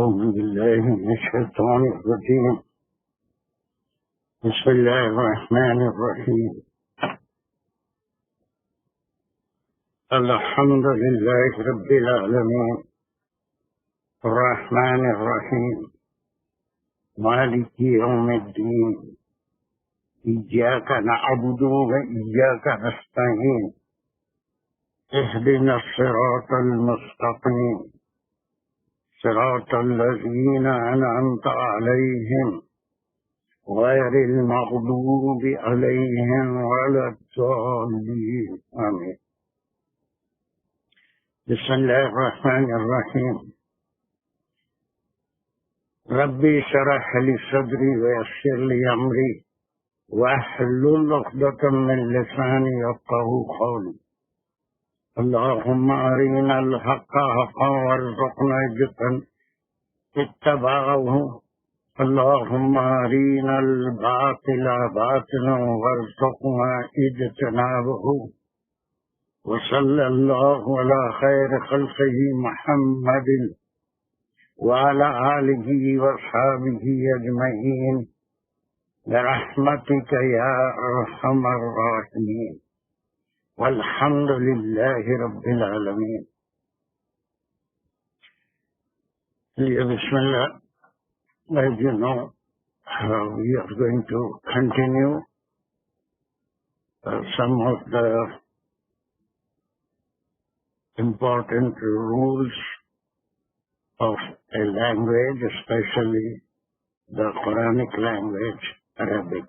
أعوذ بالله من الشيطان الرجيم. بسم الله الرحمن الرحيم. الحمد لله رب العالمين الرحمن الرحيم مالك يوم الدين إياك نعبد وإياك نستعين اهدنا الصراط المستقيم صراط الذين أنعمت عليهم غير المغضوب عليهم ولا الضالين آمين. بسم الله الرحمن الرحيم. ربي اشرح لي صدري ويسر لي أمري واحلل عقدة من لساني يفقهوا قولي. اللهم أرنا الحق حقا وارزقنا اتباعه. اللهم أرنا الباطل باطلا وارزقنا اجتنابه. وصلى الله على خير خلقه محمد وعلى آله وأصحابه أجمعين برحمتك يا أرحم الراحمين والحمد لله رب العالمين. بسم الله. As you know, we are going to continue some of the important rules of a language, especially the Quranic language, Arabic.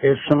اسم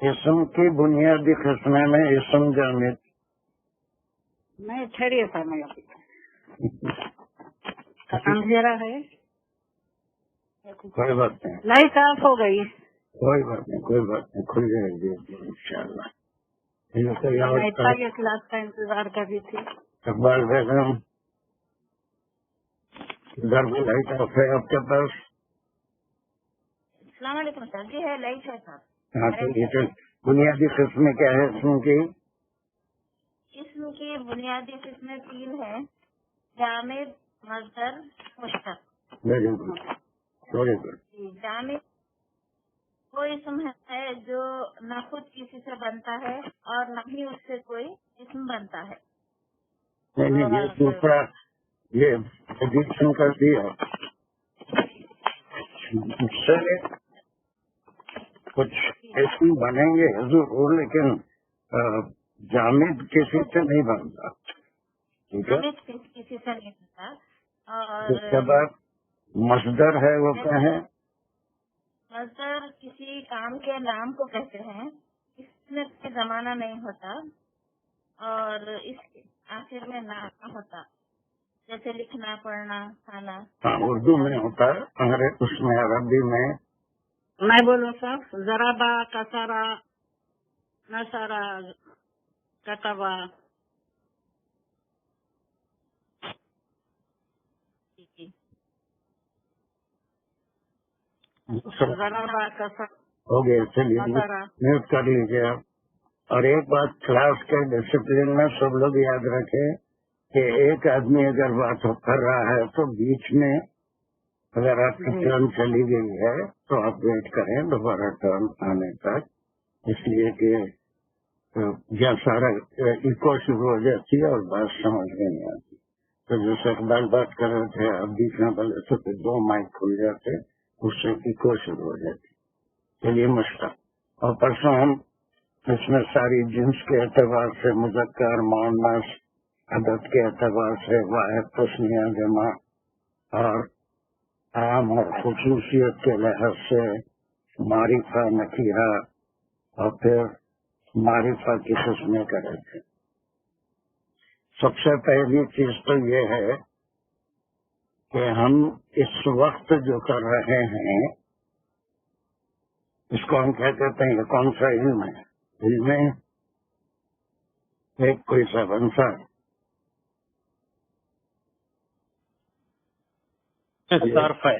اسم کی بنیادی قسمیں میں اسم جامد. میں ٹھہریے سر, میں اندھیرا ہے. کوئی بات نہیں, لائٹ آف ہو گئی. کوئی بات نہیں, کوئی بات نہیں, کھل جائے گی انشاءاللہ. میں کلاس کا انتظار کر رہی تھی. اقبال بیگم, ادھر بھی لائٹ آف ہے آپ کے پاس؟ السلام علیکم سر. جی ہے, لائٹ ہے سر. ہاں تو بنیادی قسمیں کیا ہے اسم کی؟ اسم کی بنیادی قسمیں 3 ہیں: جامد, مصدر, مشتق. Very good, very good. جامد وہ اسم ہے جو نہ خود کسی سے بنتا ہے اور نہ ہی اس سے کوئی اسم بنتا ہے. نہیں, یہ دوسرا یہ ایڈیشن کر دیا. کچھ اسم بنیں گے ضرور, لیکن جامد کسی سے نہیں بنتا. ٹھیک ہے, کسی سے نہیں بنتا. اور اس کے بعد مصدر ہے, وہ کیا ہے؟ مصدر کسی کام کے نام کو کہتے ہیں. اس میں زمانہ نہیں ہوتا اور اس آخر میں نہ ہوتا, جیسے لکھنا, پڑھنا, کھانا. ہاں, اردو میں ہوتا ہے, اس میں عربی میں. میں بولوں صاحب, ضربا, کسرا, نصرا, کتبا. ضربا, کسرا ہو گیا. چلیے میوٹ کر لیجیے آپ. اور ایک بات کلاس کے ڈسپلن میں سب لوگ یاد رکھیں کہ ایک آدمی اگر بات کر رہا ہے تو بیچ میں اگر آپ کی ٹرن چلی گئی ہے تو آپ ویٹ کریں دوبارہ ٹرن آنے تک, اس لیے کہ یا سارا ایکو شروع ہو جاتی ہے اور بات سمجھ میں نہیں آتی. تو جیسے اقبال بات کر رہے تھے اب بیچ میں بولے تو پھر 2 مائک کھل جاتے، اس سے کی کوشش ہو جاتی. چلیے مشکل. اور پرسوں ہم اس میں ساری جنس کے اعتبار سے مذکر مؤنث، عدد کے اعتبار سے واحد تثنیہ جمع اور عام اور خصوصیت کے لحاظ سے معرفہ نکیرہ اور پھر معرفہ کی قسمیں کرے تھے. سب سے پہلی چیز تو یہ ہے کہ ہم اس وقت جو کر رہے ہیں اس کو ہم کیا کہتے ہیں، یہ کون سا علم ہے؟ علم ایک کوئی سا بنسا صرف ہے.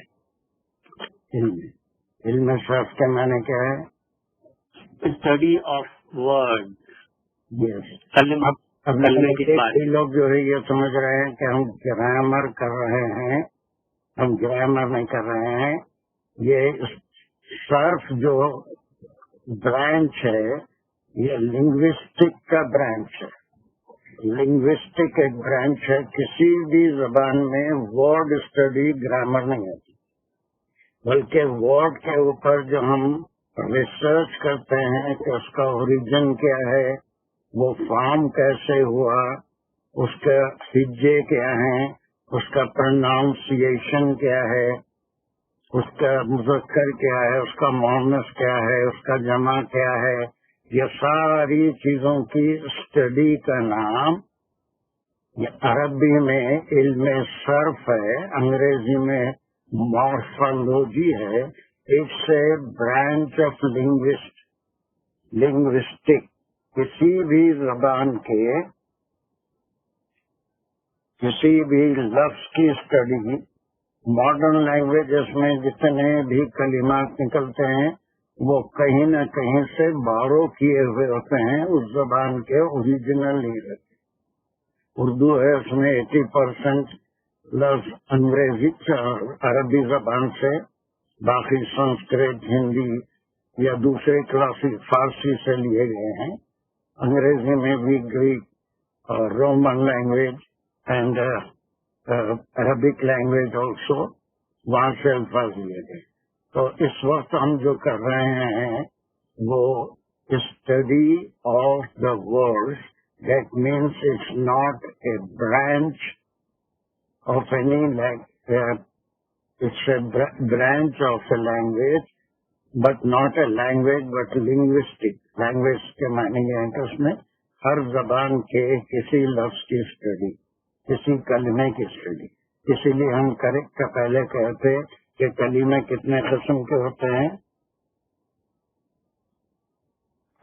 علم صرف کے معنی کیا ہے؟ Study of word. یس. اب لوگ جو ہے یہ سمجھ رہے ہیں کہ ہم گرامر کر رہے ہیں. ہم گرامر نہیں کر رہے ہیں. یہ صرف جو برانچ ہے یہ لنگوسٹک کا برانچ ہے. لنگوسٹک ایک برانچ ہے. کسی بھی زبان میں ورڈ اسٹڈی گرامر نہیں ہوتی، بلکہ ورڈ کے اوپر جو ہم ریسرچ کرتے ہیں کہ اس کا اوریجن کیا ہے، وہ فارم کیسے ہوا، اس کا ہجے کیا ہیں، اس کا پروناؤنسیشن کیا ہے، اس کا مذکر کیا ہے، اس کا مؤنث کیا ہے، اس کا جمع کیا ہے، یہ ساری چیزوں کی اسٹڈی کا نام یہ عربی میں علم صرف ہے، انگریزی میں مارفالوجی ہے. It's a branch of linguistic. کسی بھی زبان کے کسی بھی لفظ کی اسٹڈی، ماڈرن لینگویجز میں جتنے بھی کلمات نکلتے ہیں وہ کہیں نہ کہیں سے بارو کیے ہوئے ہوتے ہیں، اس زبان کے اوریجنل نہیں رہتے. اردو ہے، اس میں 80% لفظ انگریزی عربی زبان سے، باقی سنسکرت، ہندی یا دوسرے کلاسک فارسی سے لیے گئے ہیں. انگریزی میں بھی گریک اور Roman language and Arabic language also وہاں سے الفاظ لیے گئے. تو اس وقت ہم جو کر رہے ہیں وہ study of the word. That means it's not a branch of any it's a branch of a language but not a language but linguistic. Language کے معنی یہ ہے کہ اس میں ہر زبان کے کسی لفظ کی اسٹڈی، کسی کلمے کی اسٹڈی. اسی لیے ہم کریکٹ کا پہلے کہتے کہ کلمے کتنے قسم کے ہوتے ہیں.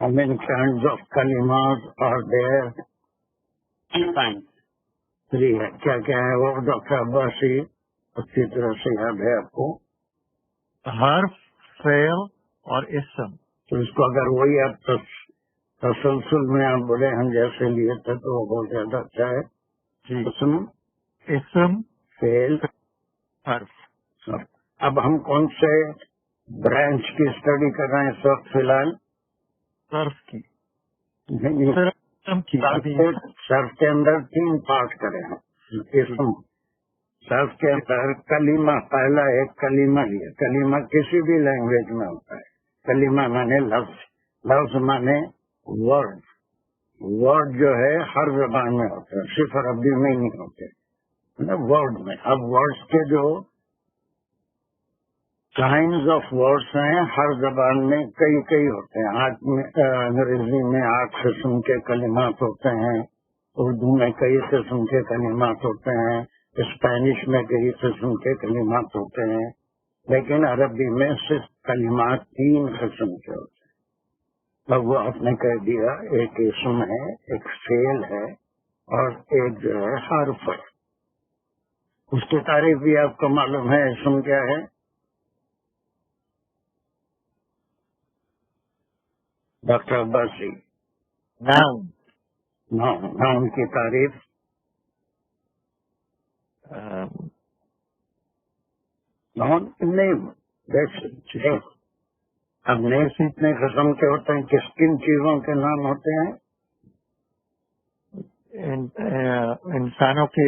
How many kinds of kalimat are there? 3 ہے. کیا کیا ہے وہ ڈاکٹر عباسی اچھی طرح سے یاد ہے آپ کو؟ حرف، فعل اور اسم. تو اس کو اگر وہی آپ تسلسل میں آپ بولے ہم جیسے لیے تھے تو وہ بہت زیادہ اچھا ہے. اسم، فعل، حرف. اب ہم کون سے برانچ کی اسٹڈی کر رہے ہیں اس وقت فی الحال؟ صرف کی. صرف کے اندر 3 پارٹ کرے ہیں. اسم صرف کے اندر کلمہ، پہلا ایک کلمہ لیا. کلمہ کسی بھی لینگویج میں ہوتا ہے. کلمہ مانے لفظ، لفظ مانے ورڈ. ورڈ جو ہے ہر زبان میں ہوتا ہے، صرف عربی میں نہیں ہوتے، ورڈ میں. اب ورڈز کے جو کائنڈز آف ورڈس ہیں ہر زبان میں کئی ہوتے ہیں. انگریزی میں 8 قسم کے کلمات ہوتے ہیں، اردو میں کئی قسم کے کلمات ہوتے ہیں، اسپینش میں کئی قسم کے کلمات ہوتے ہیں، لیکن عربی میں صرف کلمات 3 قسم کے ہوتے ہیں. اب وہ آپ نے کہہ دیا ایک اسم ہے، ایک فعل ہے اور ایک جو ہے حرف ہے. اس کی تعریف بھی آپ کو معلوم ہے. اسم کیا ہے؟ ڈاکٹر عباسی. ناؤن کی تعریف ناؤن نیم. اب نیم اتنے قسم کے ہوتے ہیں، کن چیزوں کے نام ہوتے ہیں؟ انسانوں کے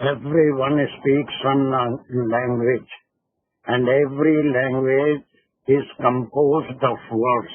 Everyone speaks some language, and every language is composed of words.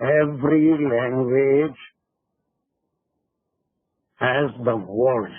Every language has the words,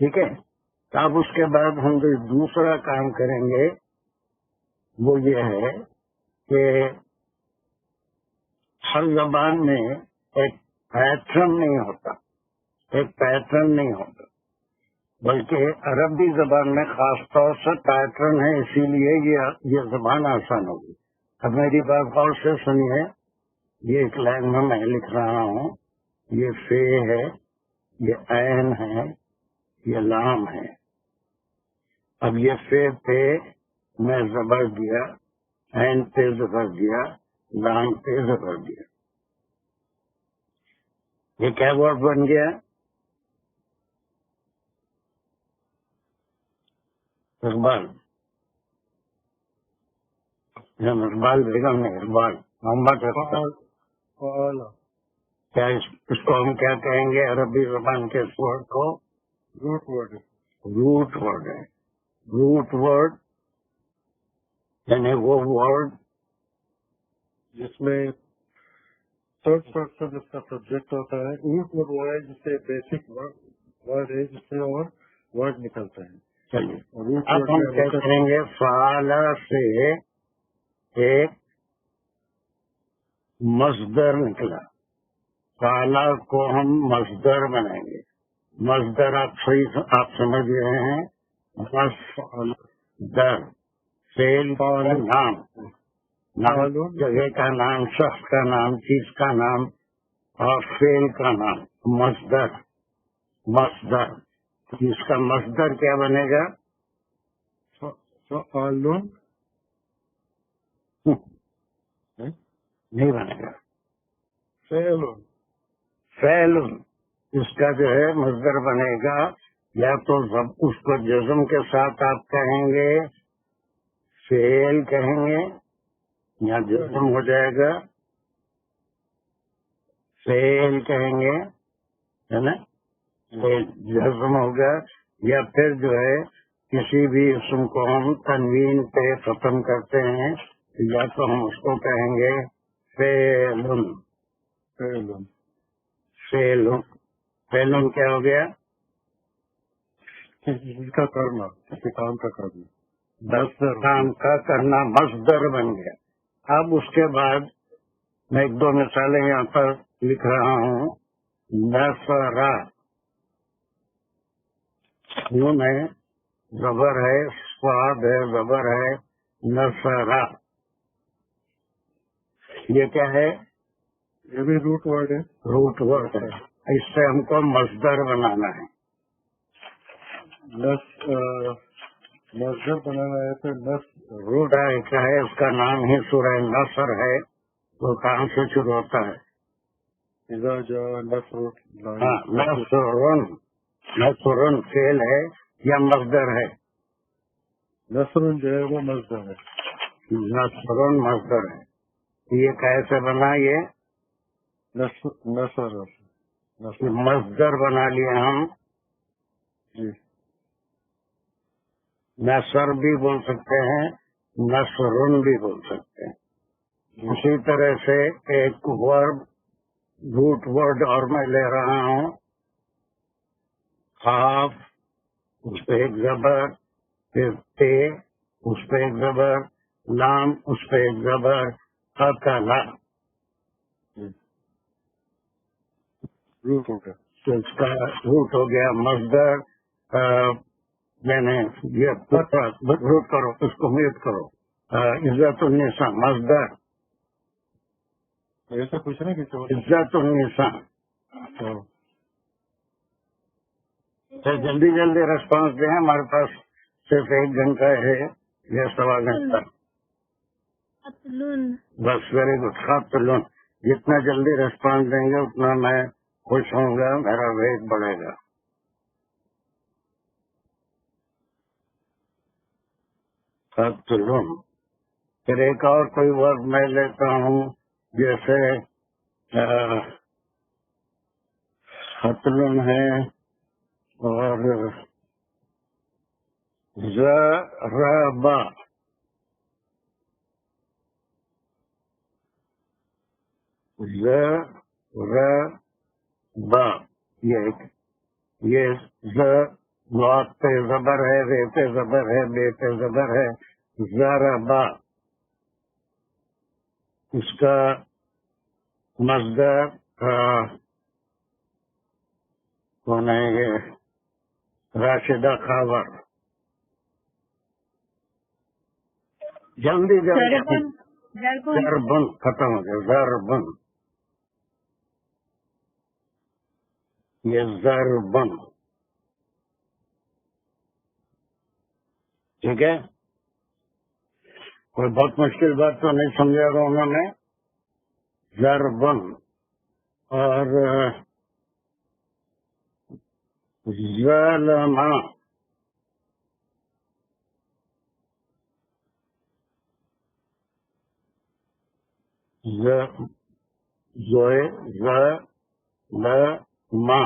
ٹھیک ہے. اب اس کے بعد ہم جو دوسرا کام کریں گے وہ یہ ہے کہ ہر زبان میں ایک پیٹرن نہیں ہوتا، بلکہ عربی زبان میں خاص طور سے پیٹرن ہے، اسی لیے یہ زبان آسان ہوگی. اب میری بات غور سے سنیے. یہ ایک لائن میں لکھ رہا ہوں. یہ فے ہے، یہ عین ہے، یہ لام ہے. اب یہ فے پہ میں زبر دیا، عین پہ زبر دیا، لام پہ زبر دیا. یہ کیا ورڈ بن گیا؟ اقبال. اقبال بیگم نے اقبال محمد اقبال. کیا اس کو ہم کیا کہیں گے عربی زبان کے اس ورڈ کو؟ روٹ ورڈ ہے. روٹ ورڈ یعنی وہ ورڈ جس میں تھرڈ پرسن اس کا سبجیکٹ ہوتا ہے. روٹ ورڈ وہ ہے جس سے بیسک ورڈ ہے جس سے اور ورڈ نکلتا ہے. چلیے اب ہم کیا کریں گے؟ فعل سے ایک مصدر نکلا. فعل کو ہم مصدر بنائیں گے. مصدر آپ سمجھ رہے ہیں. مصدر فعل کا نام، جگہ کا نام، شخص کا نام، چیز کا نام اور فعل کا نام. مصدر اس کا مصدر کیا بنے گا؟ نہیں بنے گا. فعل اس کا جو ہے مصدر بنے گا. یا تو اس کو جزم کے ساتھ آپ کہیں گے فعل کہیں گے، یا جزم ہو جائے گا فعل کہیں گے، ہے نا؟ جزم ہوگا. یا پھر جو ہے کسی بھی اسم کو ہم تنوین پہ ختم کرتے ہیں، یا تو ہم اس کو کہیں گے فعل. فعل کیا ہو گیا؟ کسی کا کرنا، کسی کام کا کرنا، کام کا کرنا مصدر بن گیا. اب اس کے بعد میں ایک دو مثالیں یہاں پر لکھ رہا ہوں. نصرہ، نون ہے، زبر ہے، صاد ہے، زبر ہے. نصرہ یہ کیا ہے؟ یہ بھی روٹ ورڈ ہے. روٹ ورڈ ہے. اس سے ہم کو مصدر بنانا ہے. مصدر بنانا ہے تو روٹ ہے، اس کا نام ہی سورہ نصر ہے. وہ کہاں سے شروع ہوتا ہے؟ اذا جاء نصر. نصرن فعل ہے یا مصدر ہے؟ نصر جو ہے وہ مصدر ہے. نصرن مصدر ہے. یہ کیسے بنا؟ یہ نصر مصدر بنا لیا ہم. جی. نصر بھی بول سکتے ہیں، نصرن بھی بول سکتے ہیں. اسی طرح سے ایک ورڈ، روٹ ورڈ اور میں لے رہا ہوں. خاف، اس پہ ایک زبر، پھر تے، اس پہ ایک زبر، لام، اس پہ ایک زبر، اکلا. روٹ ہو گیا. اس کا روٹ ہو گیا مصدر. میں نے یہ روٹ کرو، اس کو میوٹ کرو. عزت النساء مصدر. ایسا کچھ نہیں کہ عزت النساء. جلدی جلدی ریسپانس دیں، ہمارے پاس صرف 1 گھنٹہ ہے یا 1.25 گھنٹہ. بس ویری گڈ. خاتلون. جتنا جلدی ریسپانس دیں گے اتنا میں خوش ہوں گا، میرا ویٹ بڑھے گا. خاتلون. پھر ایک اور کوئی ورڈ میں لیتا ہوں، جیسے خاتلون ہے اور ضربا. ضربا یہ ز ضاد پہ زبر ہے، رے پہ زبر ہے، بے پہ زبر ہے، ضربا. اس کا مصدر کون ہے؟ یہ راشدہ خاور. جلدی جلدی. ضربن ختم ہو گیا. ضربن، یہ ضربن. ٹھیک ہے، کوئی بہت مشکل بات تو نہیں سمجھا گا انہوں نے. ضربن اور ظلما، زوئے ظلما،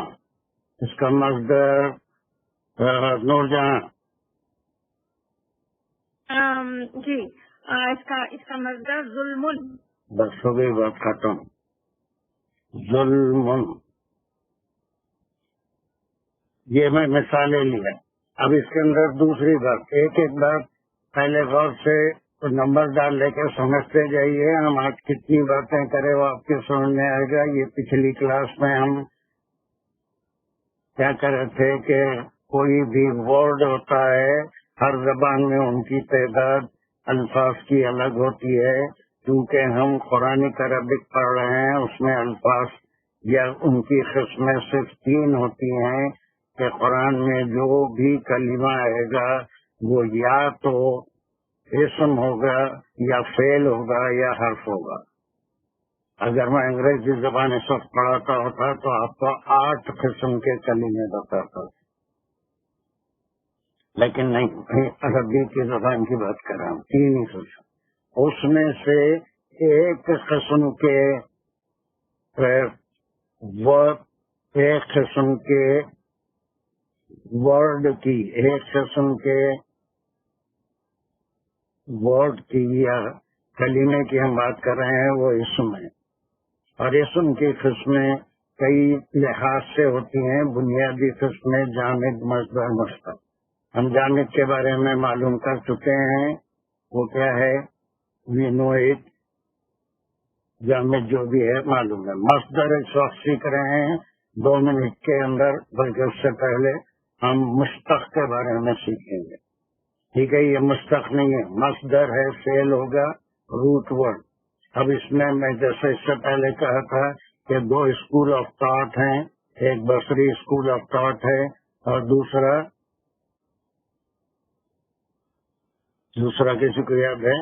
اس کا مصدر نور جہاں. جی اس کا مصدر ظلم. بس ہو گئی بات ختم. ظلم. یہ میں مثالیں لیا. اب اس کے اندر دوسری بات، ایک ایک بات پہلے غور سے نمبر ڈال لے کے سمجھتے جائیے. ہم آج کتنی باتیں کرے وہ آپ کے سمجھ میں آئے گا. یہ پچھلی کلاس میں ہم کیا کر رہے تھے کہ کوئی بھی ورڈ ہوتا ہے، ہر زبان میں ان کی تعداد الفاظ کی الگ ہوتی ہے. کیونکہ ہم قرآن عربک پڑھ رہے ہیں، اس میں الفاظ یا ان کی قسمیں صرف 3 ہوتی ہیں کہ قرآن میں جو بھی کلمہ آئے گا وہ یا تو اسم ہوگا یا فعل ہوگا یا حرف ہوگا. اگر میں انگریزی زبان اس وقت پڑھاتا ہوتا تو آپ کو 8 قسم کے کلمے بتاتا، لیکن نہیں، عربی کی زبان کی بات کر رہا ہوں. 3 ہی قسم. اس میں سے ایک قسم کے ورڈ کی، ایک قسم کے ورڈ کی یا کلمے کی ہم بات کر رہے ہیں، وہ اسم ہے. اور اسم کی قسمیں کئی لحاظ سے ہوتی ہیں. بنیادی قسمیں جامد، مصدر، مشتق. ہم جامد کے بارے میں معلوم کر چکے ہیں. وہ کیا ہے؟ وی نو اٹ. جامد جو بھی ہے معلوم ہے. مصدر اس وقت سیکھ رہے ہیں 2 منٹ کے اندر، بلکہ اس سے پہلے ہم مشتق کے بارے میں سیکھیں گے. ٹھیک ہے، یہ مشتق نہیں ہے، مصدر ہے، فعل ہوگا، روٹ ورڈ. اب اس میں جیسے اس سے پہلے کہا تھا کہ 2 اسکول آف تھاٹ ہیں. ایک بصری اسکول آف تھاٹ ہے اور دوسرا کسی کو یاد ہے؟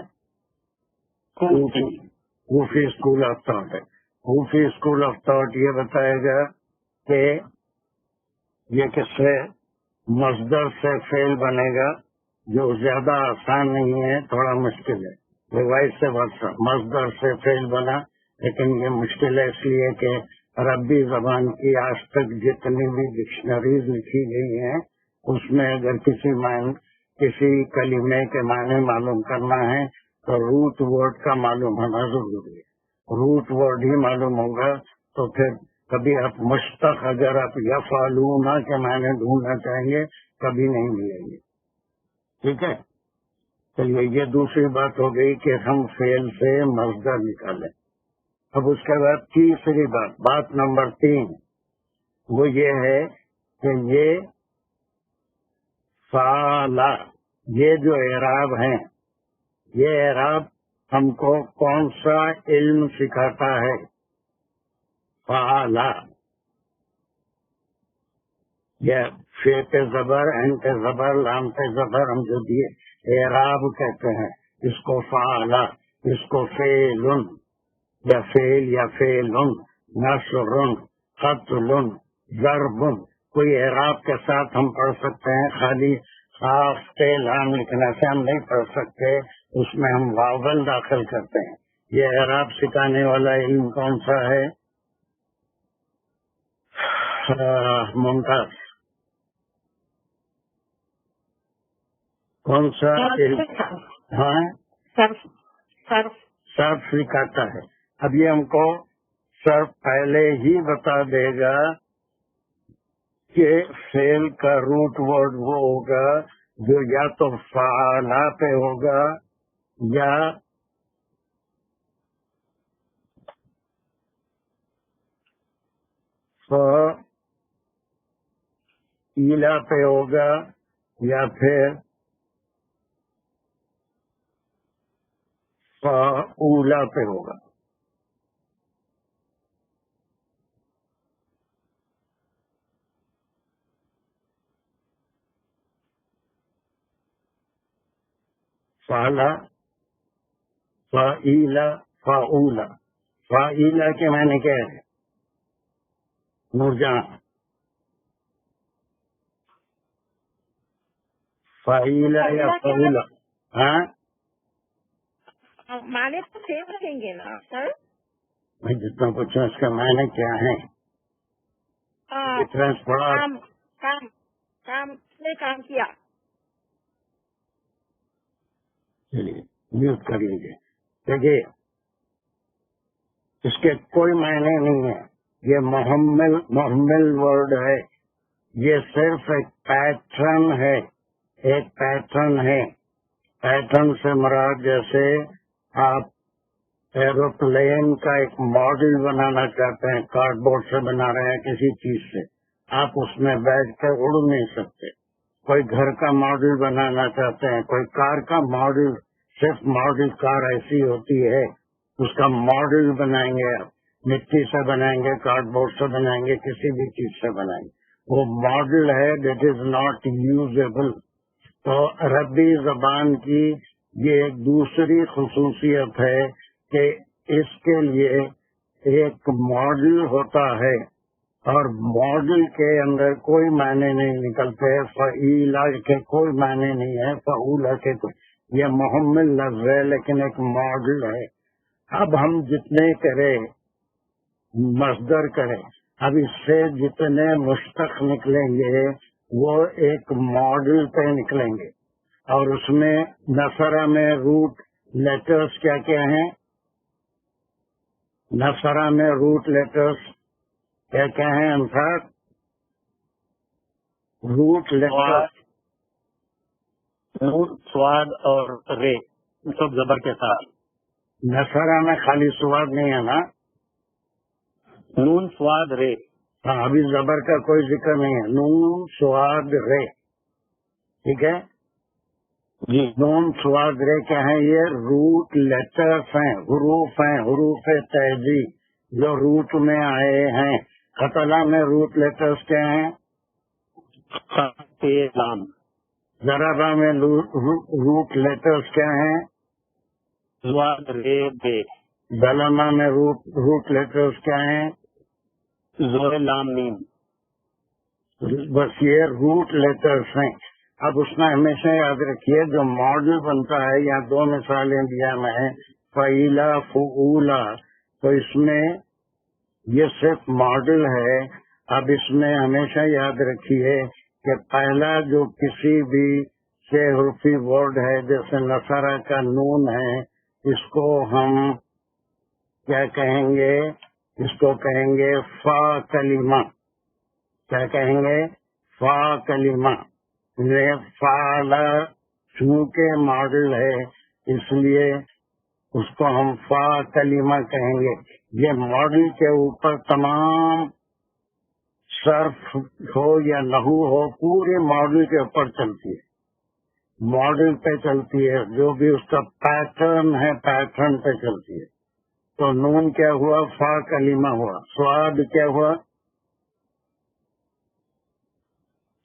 کوفی اسکول آف تھاٹ ہے. کوفی اسکول آف تھاٹ یہ بتائے گا کہ یہ کس سے مصدر سے فعل بنے گا، جو زیادہ آسان نہیں ہے، تھوڑا مشکل ہے. روایت سے ورثہ مصدر سے فعل بنا، لیکن یہ مشکل ہے اس لیے کہ عربی زبان کی آج تک جتنی بھی ڈکشنریز لکھی گئی ہیں اس میں اگر کسی کلمے کے معنی معلوم کرنا ہے تو روٹ ورڈ کا معلوم ہونا ضروری ہے. روٹ ورڈ ہی معلوم ہوگا تو پھر کبھی آپ مشتق اگر آپ یفعلون کے معنی ڈھونڈنا چاہیں گے کبھی نہیں ملیں گے. ٹھیک ہے، چلیے یہ دوسری بات ہو گئی کہ ہم فعل سے مصدر نکالیں. اب اس کے بعد تیسری بات نمبر 3 وہ یہ ہے کہ یہ فعلا، یہ جو اعراب ہیں، یہ اعراب ہم کو کون سا علم سکھاتا ہے؟ فعلا. یہ فے پہ زبر، عین پہ زبر، لام پہ زبر، ہم جو دیے اعراب کہتے ہیں اس کو فعلا. اس کو فعلن یا فعل یا فعلن، نصرن، قتلن، ضربن، کوئی اعراب کے ساتھ ہم پڑھ سکتے ہیں. خالی خاص پہ لام لکھنے سے ہم نہیں پڑھ سکتے، اس میں ہم واول داخل کرتے ہیں. یہ اعراب سکھانے والا علم کون سا ہے؟ ممتاز، کون سا علم؟ ہاں، صرف سکھاتا ہے. اب یہ ہم کو صرف پہلے ہی بتا دے گا کہ فعل کا روٹ ورڈ وہ ہوگا جو یا تو فعلا پہ ہوگا یا فعیلا پہ ہوگا یا پھر فعولا پہ ہوگا. فعلا، فعیلا، فعولا. فعیلا کے معنی کیا ہے نورجہاں؟ فعیلا یا فعولا؟ ہاں معنی تو سیم رہیں گے نا سر؟ میں جتنا پوچھوں اس کا معنی کیا ہے؟ ڈفرینس پڑا؟ کام نے کام کیا. چلیے میوٹ کر لیجیے. دیکھیے اس کے کوئی معنی نہیں ہے. یہ محمل ورڈ ہے. یہ صرف ایک پیٹرن ہے. ایک پیٹرن ہے. پیٹرن سے مراد جیسے آپ ایروپلین کا ایک ماڈل بنانا چاہتے ہیں، کارڈ بورڈ سے بنا رہے ہیں کسی چیز سے، آپ اس میں بیٹھ کے اڑ نہیں سکتے. کوئی گھر کا ماڈل بنانا چاہتے ہیں، کوئی کار کا ماڈل، صرف ماڈل کار ایسی ہوتی ہے، اس کا ماڈل بنائیں گے، مٹی سے بنائیں گے، کارڈ بورڈ سے بنائیں گے، کسی بھی چیز سے بنائیں گے. وہ ماڈل ہے، دیٹ از ناٹ یوزیبل. تو عربی زبان کی یہ ایک دوسری خصوصیت ہے کہ اس کے لیے ایک ماڈل ہوتا ہے اور ماڈل کے اندر کوئی معنی نہیں نکلتے. فعیلا کے کوئی معنی نہیں ہے، فعولا کے کوئی. یہ محمل لفظ ہے لیکن ایک ماڈل ہے. اب ہم جتنے کریں مصدر کریں، اب اس سے جتنے مشتق نکلیں گے وہ ایک ماڈل پہ نکلیں گے. اور اس میں نصرہ میں روٹ لیٹرز کیا کیا ہیں؟ نصرہ میں روٹ لیٹرز کیا کیا ہیں انصار؟ روٹ لیٹرز نون، سواد اور رے سب زبر کے ساتھ. نصرہ میں خالی سواد نہیں ہے نا؟ نون، سواد، رے. ہاں ابھی زبر کا کوئی ذکر نہیں ہے. نون سواد رے، ٹھیک ہے. جی. نون سواد رے کیا ہیں؟ یہ روٹ لیٹرز ہیں، حروف ہیں، حروف تہجی جو روٹ میں آئے ہیں. قتلہ میں روٹ لیٹرز کیا ہیں؟ لام. ضربہ میں روٹ لیٹرز کیا ہیں؟ سواد، رے، بے. ظلمہ میں روٹ لیٹرز کیا ہیں؟ زور، لام، میم. بس یہ روٹ لیٹرز ہیں. اب اس میں ہمیشہ یاد رکھیے جو ماڈل بنتا ہے، یا دو مثالیں دیا میں، فعیلا، فعولا، تو اس میں یہ صرف ماڈل ہے. اب اس میں ہمیشہ یاد رکھیے کہ پہلا جو کسی بھی چھ حرفی ورڈ ہے، جیسے نصرہ کا نون ہے، اس کو ہم کیا کہیں گے؟ اس کو کہیں گے فا کلمہ. کیا کہیں گے؟ فا کلمہ. فعلا چونکہ ماڈل ہے اس لیے اس کو ہم فا کلمہ کہیں گے. یہ ماڈل کے اوپر تمام صرف ہو یا نحو ہو، پورے ماڈل کے اوپر چلتی ہے. ماڈل پہ چلتی ہے، جو بھی اس کا پیٹرن ہے پیٹرن پہ چلتی ہے. تو نون کیا ہوا؟ فا کلمہ ہوا. سواد کیا ہوا؟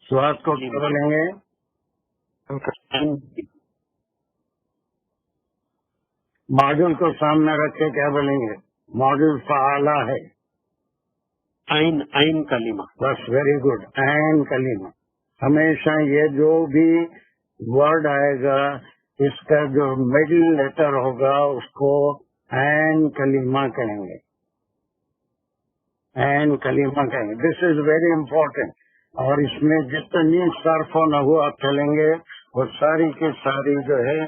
سواد کو کیا بولیں گے؟ ماڈل کو سامنے رکھ کے کیا بولیں گے؟ ماڈل فعلا ہے. عین کلمہ. بس ویری گڈ. عین کلمہ. ہمیشہ یہ جو بھی ورڈ آئے گا اس کا جو مڈل لیٹر ہوگا اس کو عین کلمہ کہیں گے. عین کلمہ کہیں گے. دس از ویری امپورٹینٹ. اور اس میں جتنی صرف و نحو آپ چلیں گے وہ ساری کی ساری جو ہے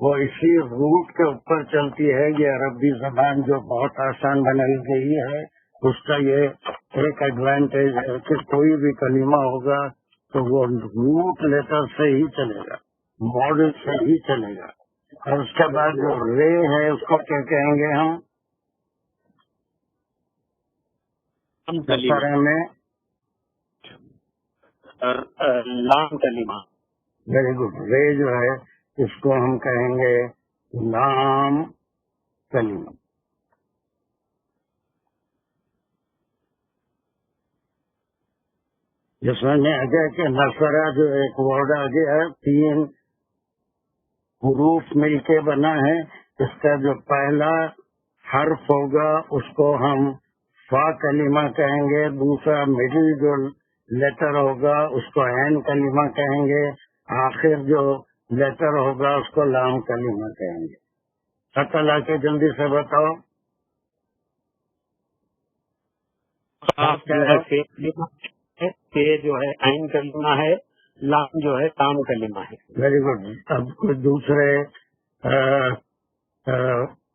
وہ اسی روٹ کے اوپر چلتی ہے. یہ عربی زبان جو بہت آسان بنائی گئی ہے اس کا یہ ایک ایڈوانٹیج ہے کہ کوئی بھی کلمہ ہوگا تو وہ روٹ لیٹر سے ہی چلے گا، ماڈل سے ہی چلے گا. اور اس کے بعد جو رے ہے اس کو کیا کہیں گے ہم؟ سرے میں لام کلمہ. Very good. رے جو ہے اس کو ہم کہیں گے لام کلمہ. جس میں آ گیا کہ نصرہ جو ایک ورڈ آ گیا ہے، 3 حروف مل کے بنا ہے. اس کا جو پہلا حرف ہوگا اس کو ہم فا کلمہ کہیں گے، دوسرا مڈل جو لیٹر ہوگا اس کو عین کلمہ کہیں گے، آخر جو لیٹر ہوگا اس کو لام کلمہ کہیں گے. شکل آ کے جلدی سے بتاؤ. جو ہے عین کلمہ ہے، لام جو ہے لام کلمہ ہے. Very good. اب کوئی دوسرے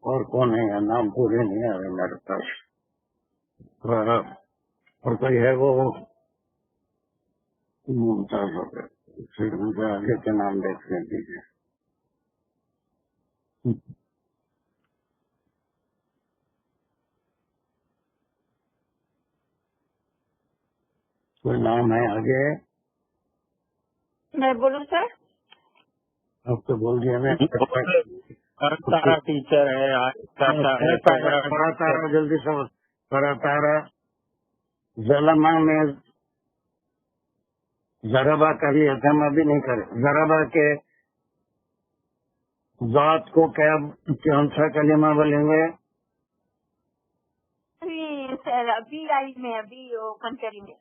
اور کون ہے؟ نام پورے نہیں آ رہے میرے پاس. اور کوئی ہے وہ ممتاز ہو گئے. پھر مجھے آگے کے نام دیکھنے دیجیے. کوئی نام ہے آگے؟ میں بولوں سر؟ اب تو بول دیا میں. تارا ٹیچر ہے. تارا جلدی سے تارا. ظلمہ میں ضربہ کا بھی ہم ابھی نہیں کرے. ضربہ کے ذات کو کیا کون سا کلمہ بولیں گے؟ ابھی اوپن کریں گے.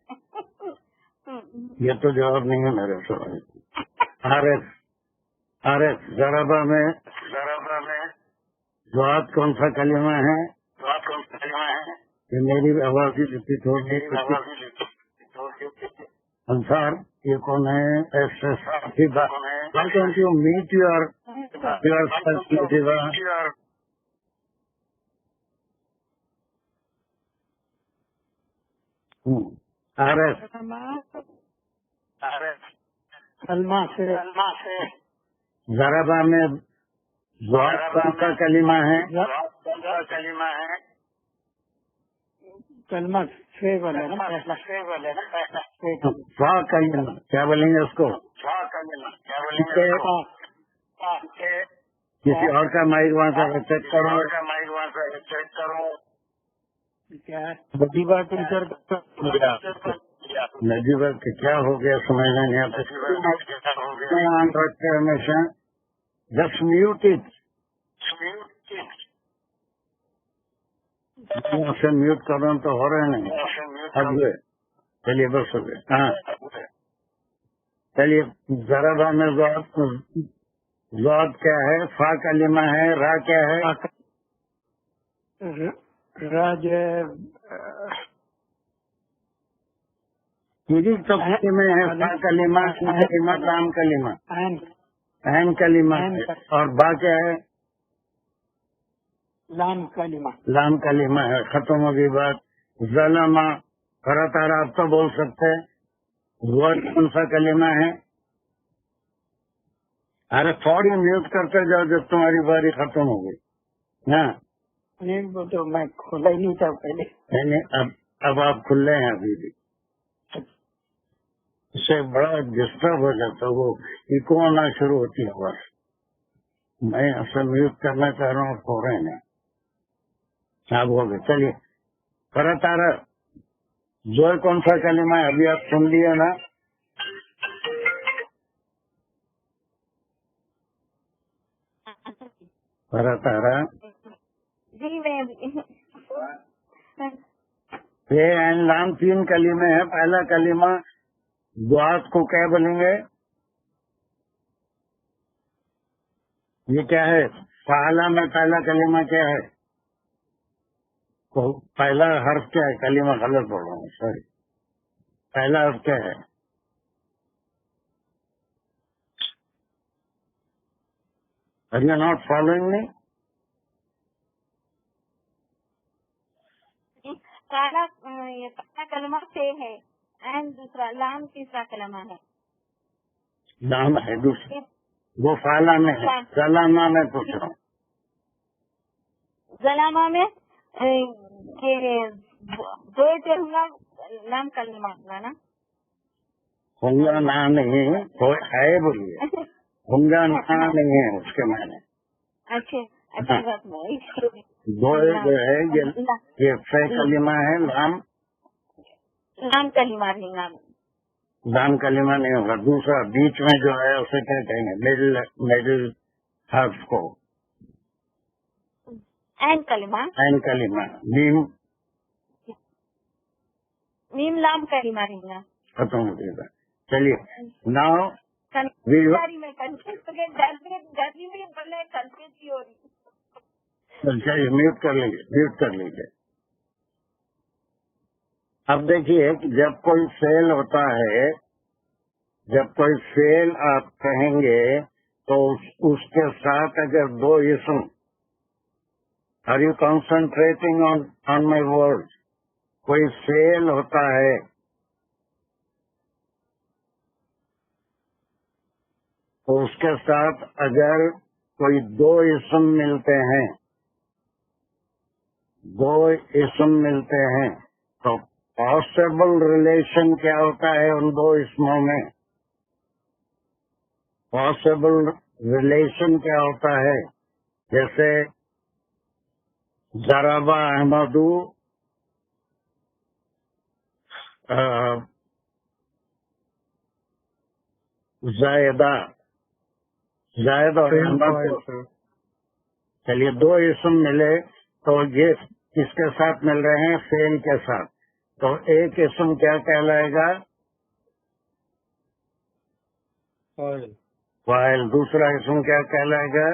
یہ تو جواب نہیں ہے میرے سوال. عارف ضربہ میں ذات کون سا کلمہ ہے؟ یہ میری آواز ہی لیتی تھوڑی. انصار یہ کون ہے؟ میٹ یور ضربہ میں ذات کون سا کلمہ ہے؟ کلمہ فا کلمہ کیا بولیں گے اس کو؟ کسی اور کا مائک وہاں سے چیک کرو. نجیبہ ٹیچر نجیبہ کہ کیا ہو گیا سمجھ نہیں آتا. رکھتے ہمیشہ جسٹ میوٹ اٹ. سے میوٹ کر رہا ہوں تو ہو رہے نہیں. اب ہوئے. چلیے بس ہو گئے. ہاں چلیے. ضربہ میں ذات کیا ہے؟ فا کلمہ ہے. را کیا ہے؟ راج میں ہے. فا کلمہ لام کلمہ عین کلمہ اور با کیا ہے؟ لام کلمہ ہے. ختم ہوگی بات. ظلمہ تارا آپ تو بول سکتے. ورڈ کون سا کلمہ ہے؟ ارے فوری میوٹ کرتے جاؤ جب تمہاری باری ختم ہو گئی. ہاں تو میں کھولا ہی نہیں تھا پہلے. اب آپ کھلے ہیں ابھی بھی. اس سے بڑا ڈسٹرب ہو جاتا. وہ ایکو آنا شروع ہوتی ہے. بس میں اصل میوٹ کرنا چاہ رہا ہوں فوراً نہیں. آپ ہو گئے. چلیے تارا جو کون سا کلمہ ہے؟ ابھی آپ سن لیے نا. تارا جی میں یہ لام 3 کلمے ہیں. پہلا کلمہ دعات کو کیا بولیں گے؟ یہ کیا ہے؟ پہلا میں پہلا کلمہ کیا ہے؟ پہلا حرف کیا ہے؟ کلمہ غلط بول رہا ہوں سوری. پہلا حرف کیا ہے؟ Are you not following me? کالا کلمہ سے ہے اینڈ دوسرا لام تیسرا کلمہ ہے. لام ہے دوسرا, وہ فعلہ میں ہے. سلامہ میں پوچھ رہا ہوں. ظلامہ میں دو لام کلمہ نا ہنگا نا نہیں ہے, بولیے ہنگا نا نہیں ہے اس کے معنی. اچھا دو جو ہے یہ فے کلمہ ہے, لام کلمہ نہیں, لام کلمہ نہیں ہوگا. دوسرا بیچ میں جو ہے اسے کیا کہیں گے, مڈل حرف کو این کلمہ. این کلمہ. میم لام کلمہ نہیں نا, ختم ہو جائے گا. چلیے ناؤ میں کنفیوز ہو رہی. چلیے میوٹ کر لیجیے. اب دیکھیے جب کوئی فعل ہوتا ہے, جب کوئی فعل آپ کہیں گے تو اس کے ساتھ اگر دو اسم, are you concentrating on my word, کوئی فعل ہوتا ہے تو اس کے ساتھ اگر کوئی دو اسم ملتے ہیں, تو پاسبل ریلیشن کیا ہوتا ہے ان دو اسموں میں؟ پاسبل ریلیشن کیا ہوتا ہے؟ جیسے ضرب احمد زائد اور احمد. چلیے دو اسم ملے تو یہ کس کے ساتھ مل رہے ہیں؟ فعل کے ساتھ. تو ایک اسم کیا کہلائے گا؟ فاعل. دوسرا اسم کیا کہلائے گا؟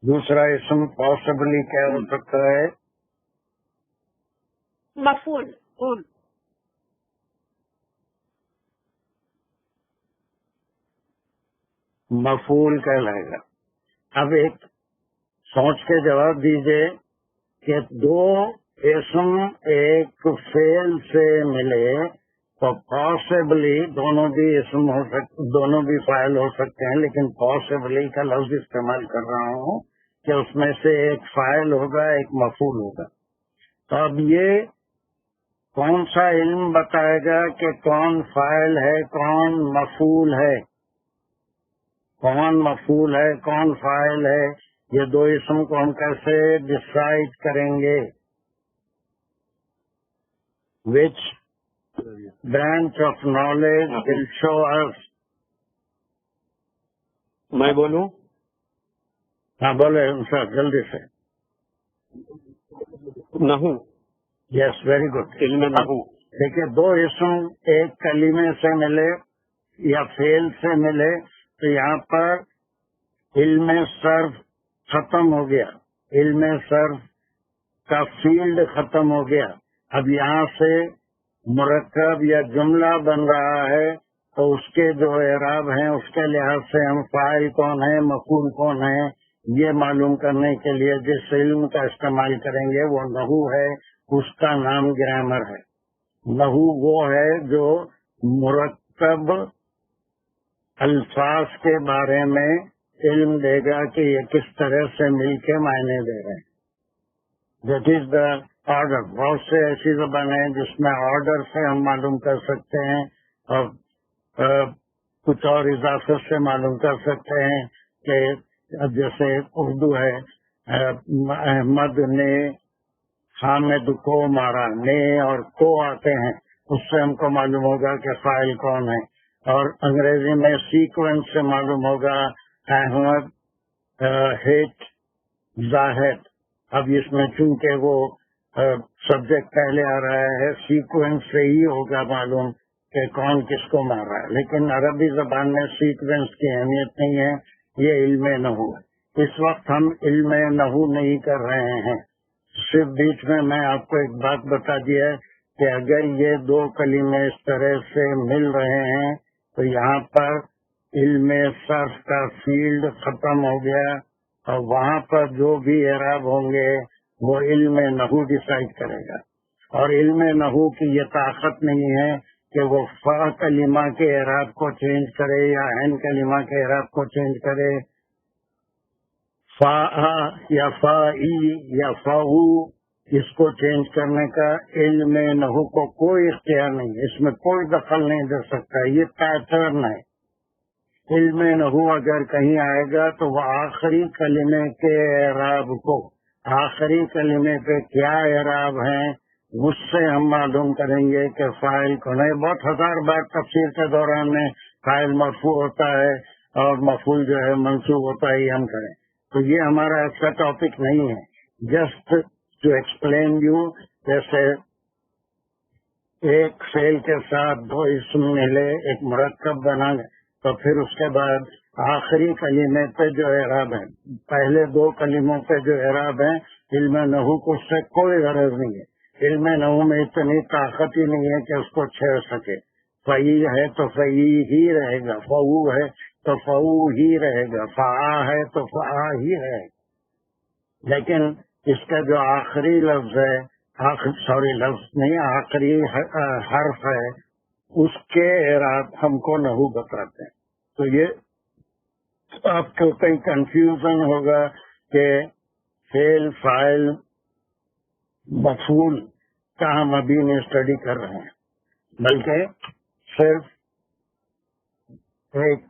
دوسرا اسم پاسبلی کیا ہو سکتا ہے؟ مفعول. مفعول کہلائے گا. اب ایک سوچ کے جواب دیجئے کہ دو اسم ایک فعل سے ملے تو پاسبلی دونوں بھی اسم ہو سکتے, دونوں بھی فاعل ہو سکتے ہیں, لیکن پاسبلی کا لفظ استعمال کر رہا ہوں کہ اس میں سے ایک فاعل ہوگا ایک مفعول ہوگا. تو اب یہ کون سا علم بتائے گا کہ کون فاعل ہے کون مفعول ہے, کون مفعول ہے کون فاعل ہے؟ یہ دو اسم کو ہم کیسے ڈسائڈ کریں گے؟ وچ برانچ آف نالج ول شو اس. میں بولوں؟ ہاں بولے سر جلدی سے. نحو. Yes very good. علم نحو. دیکھیے دو اسم ایک کلمے سے ملے یا فعل سے ملے تو یہاں پر علم صرف ختم ہو گیا, علم صرف کا فیلڈ ختم ہو گیا. اب یہاں سے مرکب یا جملہ بن رہا ہے تو اس کے جو اعراب ہیں اس کے لحاظ سے ہم فاعل کون ہے مفعول کون ہے یہ معلوم کرنے کے لیے جس علم کا استعمال کریں گے وہ نحو ہے, اس کا نام گرامر ہے. نحو وہ ہے جو مرکب الفاظ کے بارے میں علم دے گا کہ یہ کس طرح سے مل کے معنی دے رہے ہیں. That is the order. بہت سے ایسی زبان ہیں جس میں آرڈر سے ہم معلوم کر سکتے ہیں اور کچھ اور اضافے سے معلوم کر سکتے ہیں کہ جیسے اردو ہے احمد نے حامد کو مارا, نے اور کو آتے ہیں, اس سے ہم کو معلوم ہوگا کہ فاعل کون ہے. اور انگریزی میں سیکوینس سے معلوم ہوگا احمد ہٹ زاہد. اب اس میں چونکہ وہ سبجیکٹ پہلے آ رہا ہے سیکوینس سے ہی ہوگا معلوم کہ کون کس کو مار رہا ہے. لیکن عربی زبان میں سیکوینس کی اہمیت نہیں ہے, یہ علم نحو ہے. اس وقت ہم علم نحو نہیں کر رہے ہیں, صرف بیچ میں آپ کو ایک بات بتا دیا ہے کہ اگر یہ دو کلمے اس طرح سے مل رہے ہیں تو یہاں پر علم صرف کا فیلڈ ختم ہو گیا اور وہاں پر جو بھی اعراب ہوں گے وہ علم نحو ڈیسائیڈ کرے گا. اور علم نحو کی یہ طاقت نہیں ہے کہ وہ فا کلمہ کے اعراب کو چینج کرے یا عین کلمہ کے اعراب کو چینج کرے. فا یا فا یا فاو اس کو چینج کرنے کا علم نحو کو کوئی اختیار نہیں، اس میں کوئی دخل نہیں دے سکتا. یہ پیٹرن ہے. علم نحو اگر کہیں آئے گا تو وہ آخری کلمے کے اعراب کو، آخری کلمے پہ کیا اعراب ہیں اس سے ہم معلوم کریں گے کہ فاعل کون ہے. بہت ہزار بار تفسیر کے دوران میں فاعل مرفوع ہوتا ہے اور مفعول جو ہے منصوب ہوتا ہے، یہ ہم کریں. تو یہ ہمارا ایسا ٹاپک نہیں ہے. جسٹ ٹو ایکسپلین یو، جیسے ایک فعل کے ساتھ دو اسم ملے، ایک مرکب بنا، تو پھر اس کے بعد آخری کلمے پہ جو اعراب ہے، پہلے دو کلموں پہ جو اعراب ہے، علم نحو کو اس سے کوئی غرض نہیں ہے. علم نحو میں اتنی طاقت ہی نہیں ہے کہ اس کو چھیڑ سکے. فعی ہے تو فعی ہی رہے گا، فعو ہے تو فعو ہی رہے گا، فعا ہے تو فعا ہی رہے گا. لیکن اس کا جو آخری لفظ ہے، لفظ نہیں، آخری حرف ہے، اس کے اعراب ہم کو نحو بتاتے ہیں. تو یہ آپ کو کئی کنفیوژن ہوگا کہ فعل، فاعل، مفعول کا ہم ابھی نہیں اسٹڈی کر رہے ہیں، بلکہ صرف ایک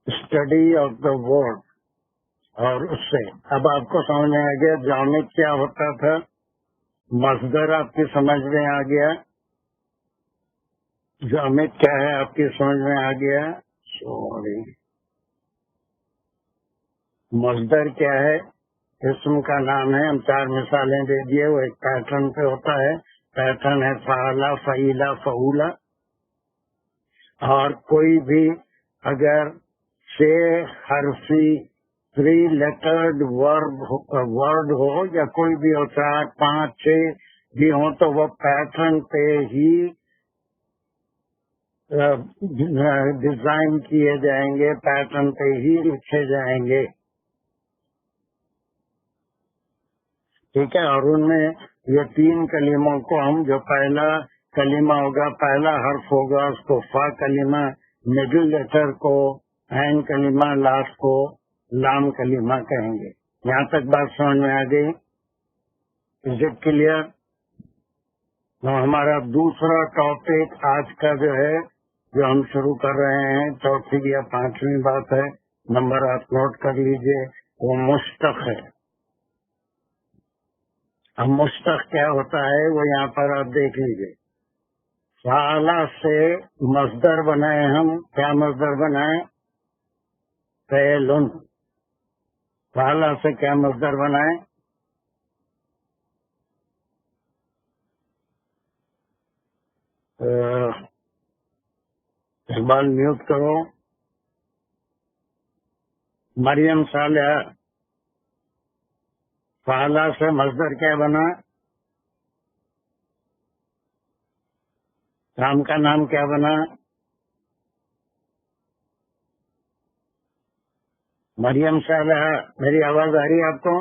اسٹڈی آف دا ورڈ. اور اس سے اب آپ کو سمجھ میں آ گیا جامد کیا ہوتا تھا، مصدر آپ کی سمجھ میں آ گیا، جامد کیا ہے آپ کی سمجھ میں آ گیا. سوری، مصدر کیا ہے، اسم کا نام ہے. ہم 4 مثالیں دے دیے، وہ ایک پیٹرن پہ ہوتا ہے. پیٹرن ہے فعلا، فعیلا، فعولا. اور کوئی بھی اگر 6 حرفی 3 لیٹرڈ ورڈ ہو یا کوئی بھی ہو، 4، 5، 6 بھی ہوں، تو وہ پیٹرن پہ ہی ڈیزائن کیے جائیں گے، پیٹرن پہ ہی لکھے جائیں گے. ٹھیک ہے. اور ان میں یہ 3 کلموں کو ہم، جو پہلا کلمہ ہوگا، پہلا حرف ہوگا، اس کو فا کلمہ، مڈل لیٹر کو عین کلمہ، لاسٹ کو لام کلمہ کہیں گے. یہاں تک بات سمجھ میں آ گئی؟ Is it clear? ہمارا دوسرا ٹاپک آج کا جو ہے، جو ہم شروع کر رہے ہیں، 4تھی یا 5ویں بات ہے، نمبر آپ نوٹ کر لیجئے، وہ مشتق ہے. اب مشتق کیا ہوتا ہے وہ یہاں پر آپ دیکھ لیجئے. فعلا سے مصدر بنائے ہم. کیا مصدر بنائے؟ فعل. فعلا سے کیا مصدر بنائے؟ اقبال میوٹ کرو. مریم صالحہ، فعلا سے مصدر کیا بنا؟ کام کا نام کیا بنا؟ مریم صالحہ. میری آواز آ رہی ہے آپ کو؟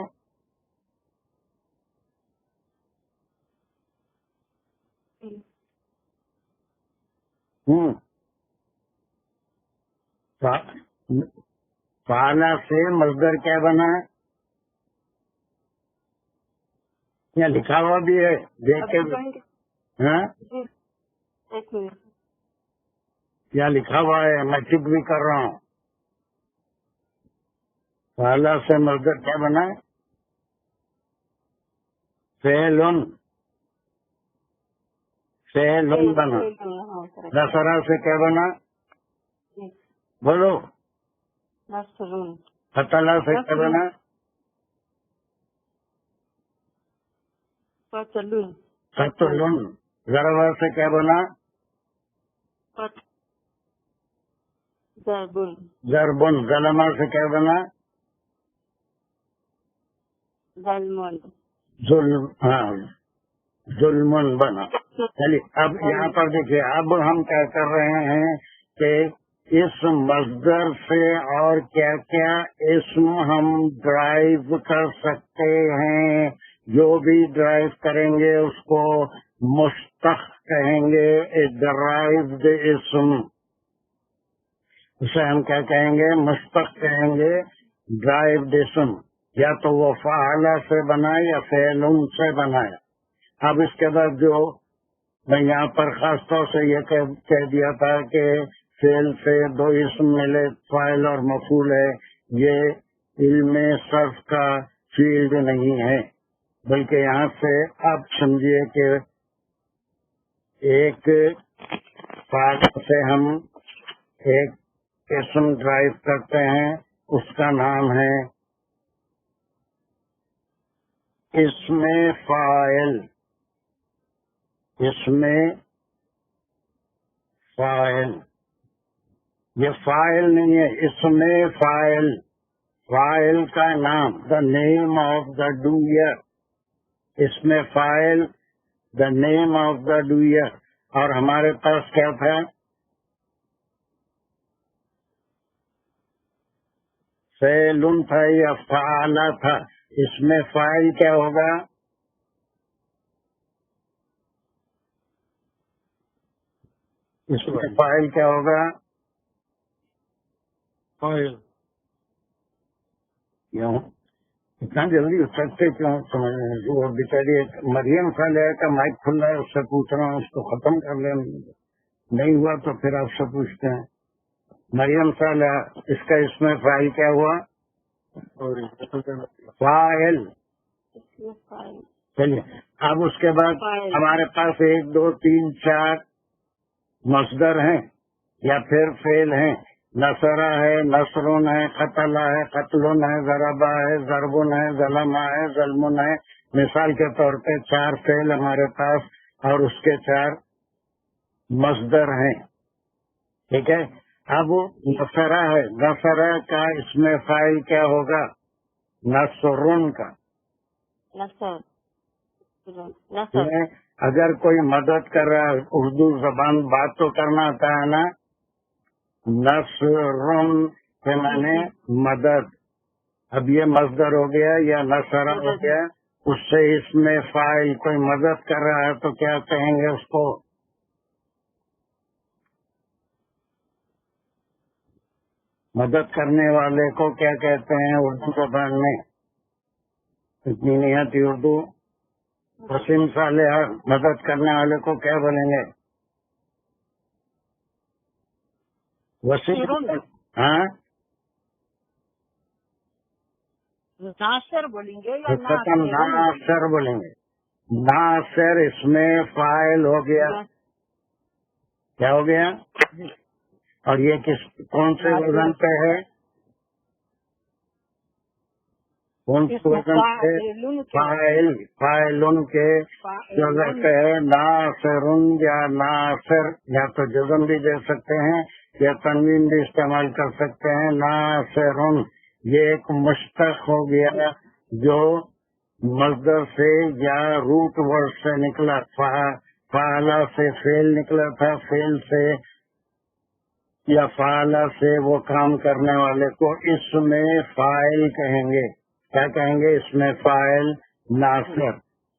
فعلا سے مصدر کیا بنا؟ یا لکھا ہوا بھی ہے، دیکھ کے. ہاں، یا لکھا ہوا ہے، میں چیک بھی کر رہا ہوں. فعلا سے مصدر کیا بنا؟ فعل. فعل بنا. نصرہ سے کیا بنا؟ بولو. قتلہ سے کیا بنا؟ قتل. ضربہ سے کیا بنا؟ ضرب. ظلمہ سے کیا بنا؟ ظلم. ہاں، ظلم بنا. چلیے اب یہاں پر دیکھیے، اب ہم کیا کر رہے ہیں کہ اس مصدر سے اور کیا کیا اسم ہم ڈرائیو کر سکتے ہیں جو بھی ڈرائیو کریں گے اس کو مشتق کہیں گے، ڈرائیوڈ اسم، اسے ہم کیا کہیں گے؟ مشتق کہیں گے، ڈرائیوڈ اسم، یا تو وہ فعلہ سے بنا یا فعل سے بنا۔ اب اس کے بعد جو میں یہاں پر خاص طور سے یہ کہہ دیا تھا کہ فعل سے دو اسم ملے، فاعل اور مفعول ہے، یہ علم صرف کا فیلڈ نہیں ہے، بلکہ یہاں سے آپ سمجھیے کہ ایک فاعل سے ہم ایک اسم ڈرائیو کرتے ہیں، اس کا نام ہے اسم فاعل۔ اسم فاعل، یہ فاعل نہیں ہے، اسم فاعل، فاعل کا نام، دا نیم آف دا ڈوئر، اسم فاعل، دا نیم آف دا ڈوئر۔ اور ہمارے پاس کیا تھا؟ فعل تھا یا فعلہ تھا؟ اس میں فاعل کیا ہوگا؟ اس میں فاعل کیا ہوگا؟ فاعل۔ کیوں اتنا جلدی اٹھ سکتے کیوں؟ وہ بیچاری مریم صالحہ کا مائک کھلا ہے، اس سے پوچھ رہا ہوں، اس کو ختم کر لیں، نہیں ہوا تو پھر آپ سے پوچھتے ہیں۔ مریم صالحہ، اس کا اس میں فاعل کیا ہوا؟ فاعل۔ چلیے اب اس کے بعد ہمارے پاس 1 2 3 4 مصدر ہیں یا پھر فعل ہیں، نصرہ ہے، نصرن ہے، قتل ہے، قتلن ہے، ضربہ ہے، ضربن ہے، ظلمہ ہے، ظلمن ہے۔ مثال کے طور پہ 4 فعل ہمارے پاس اور اس کے 4 مصدر ہیں، ٹھیک ہے۔ اب نصرہ ہے، نصرہ کا اس میں فاعل کیا ہوگا؟ نصرن کا۔ اگر کوئی مدد کر رہا ہے، اردو زبان بات تو کرنا آتا ہے نا، نصرن کے معنی مدد۔ اب یہ مصدر ہو گیا یا نصرہ ہو گیا، اس سے اس میں فاعل کوئی مدد کر رہا ہے تو کیا کہیں گے اس کو؟ مدد کرنے والے کو کیا کہتے ہیں اردو زبان میں؟ اتنی نہیں آتی اردو۔ وسیم صالحہ، مدد کرنے والے کو کیا بولیں گے؟ وسیم، ہاں ناصر بولیں گے یا ناصر بولیں گے؟ ناصر اس میں فاعل ہو گیا، کیا ہو گیا؟ اور یہ کون سے وزن پہ ہے؟ کون سے وزن پہ؟ فاعل، فاعلن کے وزن پہ ہے۔ ناصرن یا ناصر، یا تو جزم بھی دے سکتے ہیں یا تنوین بھی استعمال کر سکتے ہیں۔ ناصرن یہ ایک مشتق ہو گیا جو مصدر سے یا روٹ ورڈ سے نکلا، فعلہ سے فعل نکلا تھا، فعل سے یا فعلہ سے وہ کام کرنے والے کو اس میں فاعل کہیں گے۔ کیا کہیں گے؟ اس میں فاعل، ناصر۔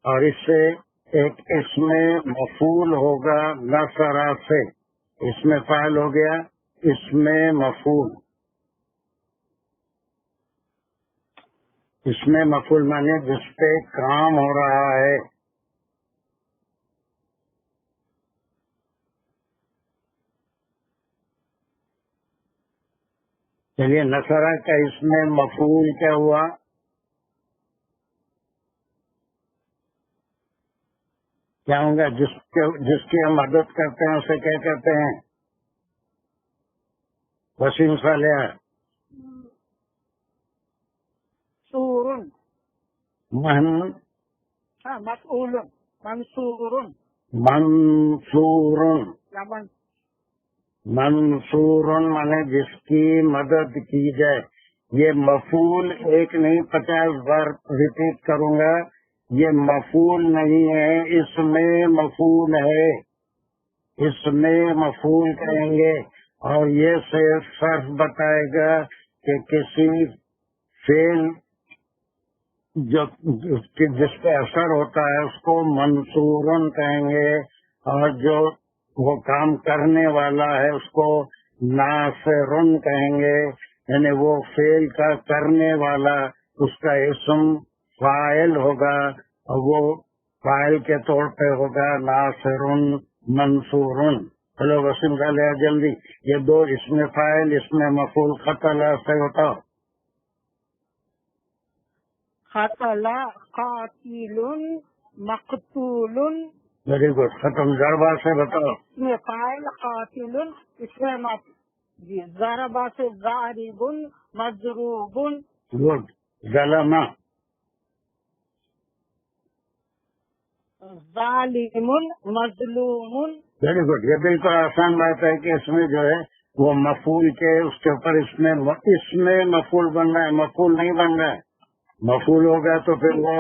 اور اس سے ایک اس میں مفعول ہوگا نصرہ سے، اس میں فاعل ہو گیا، اس میں مفعول۔ اس میں مفعول مانے جس پہ کام ہو رہا ہے۔ چلیے نصرہ کا اس میں مفعول کیا ہوا؟ کیا ہوں گا؟ جس کی ہم مدد کرتے ہیں اسے کیا کہتے ہیں؟ وسیم صالحہ، منصورن مانے جس کی مدد کی جائے۔ یہ مفعول ایک نہیں 50 بار ریپیٹ کروں گا، یہ مفعول نہیں ہے، اس میں مفعول ہے، اس میں مفعول کہیں گے۔ اور یہ صرف بتائے گا کہ کسی فعل جو جس پہ اثر ہوتا ہے اس کو منصورن کہیں گے، اور جو وہ کام کرنے والا ہے اس کو ناصرن کہیں گے، یعنی وہ فعل کا کرنے والا اس کا اسم فاعل ہوگا، اور وہ فاعل کے طور پہ ہوگا ناصرن منصورن۔ چلو وسیم کا لیا جلدی، یہ دو اس میں فاعل اس میں مفعول قتل سے بتاؤ۔ قتل قاتل مقتول، ویری گڈ، ختم۔ ضربہ سے بتاؤ۔ اس میں فاعل قاتل، اس میں جی ضربہ سے ضارب مضروب، گڈ۔ ظلم، ظالم مظلوم۔ Very good. یہ بالکل آسان بات ہے کہ اس میں جو ہے وہ مفعول کے اس کے اوپر اس میں مفعول بن رہا ہے، مفعول نہیں بن رہا ہے۔ مفعول ہوگا تو پھر وہ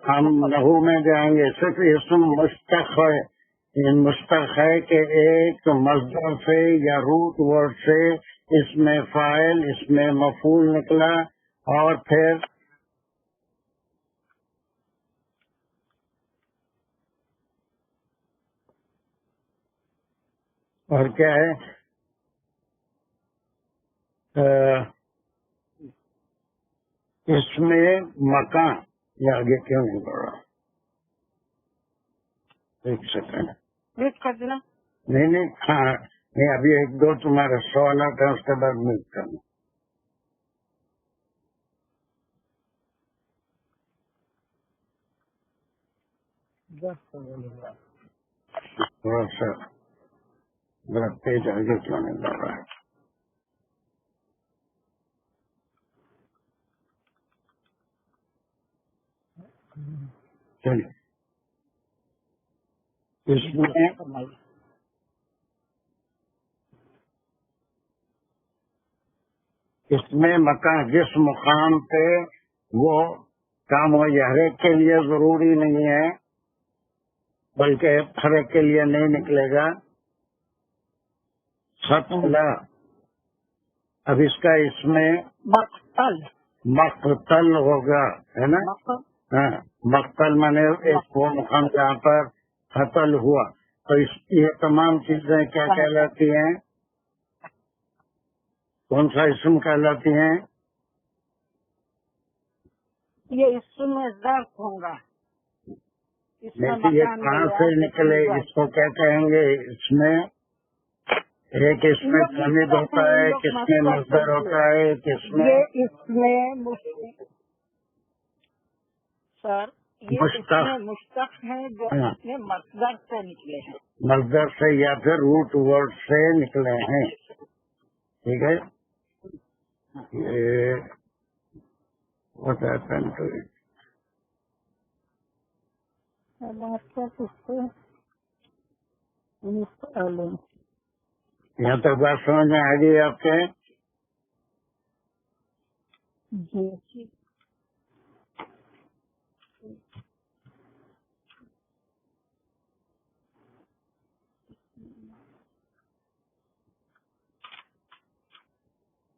ہم نحو میں جائیں گے۔ صرف اسم مشتق ہے، مشتق ہے کہ ایک مصدر سے یا روٹ ورڈ سے اس میں فاعل اس میں مفعول نکلا، اور پھر اور کیا ہے اس میں مکان، یہ آگے کیوں نہیں بڑھ رہا؟ ایک سیکنڈ، میوٹ کر دینا۔ نہیں ہاں نہیں، ابھی ایک دو تمہارے سوالات ہیں اس کے بعد میوٹ کرنا۔ تھوڑا سا ذرا تیز آگے کیوں نہیں بڑھ رہا ہے؟ چلیے، اس میں مکان جس مقام پہ وہ کام ہو، یہ ہر ایک کے لیے ضروری نہیں ہے، بلکہ ہر ایک کے لیے نہیں نکلے گا۔ قتل، اب اس کا اس میں مقتل، مقتل ہوگا، ہے نا؟ ہاں، مقتل مانے ایک وہ مقام جہاں پر قتل ہوا، تو یہ تمام چیزیں کیا کہلاتی ہیں؟ کون سا اسم کہلاتی ہیں؟ یہ اس میں ظرف ہوگا، اس میں لیکن یہ کہاں سے نکلے، اس کو کیا کہیں گے؟ اس میں ایک اس میں ضمیر ہوتا ہے، کس میں مصدر ہوتا ہے، کس میں اس میں سر یہ مشتق ہے جو اپنے مصدر سے نکلے ہیں، مصدر سے یا پھر روٹ ورڈ سے نکلے ہیں، ٹھیک ہے؟ یہاں تک بات سمجھ میں آ گئی آپ کے؟ جی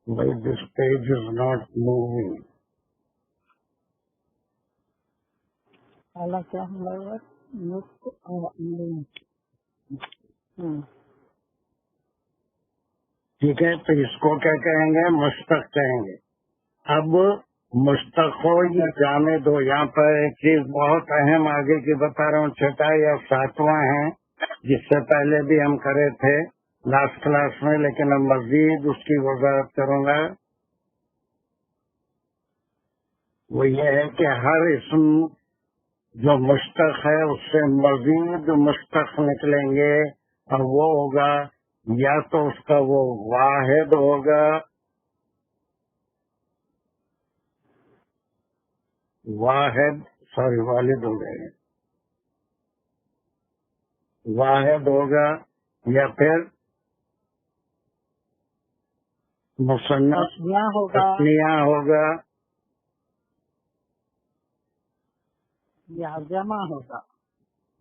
Why this page is not moving? ٹھیک ہے، تو اس کو کیا کہیں گے؟ مشتق کہیں گے۔ اب مشتق ہو یا جانے دو، یہاں پر ایک چیز بہت اہم آگے کی بتا رہا ہوں، چھٹا یا ساتواں ہے، جس سے پہلے بھی ہم کرے تھے لاسٹ کلاس میں، لیکن اب مزید اس کی وضاحت کروں گا۔ وہ یہ ہے کہ ہر اسم جو مشتق ہے اس سے مزید مشتق نکلیں گے، اور وہ ہوگا یا تو اس کا وہ واحد ہوگا، والد ہو گئے، واحد ہوگا، یا پھر مصنف تثنیہ ہوگا، یا جمع ہوگا،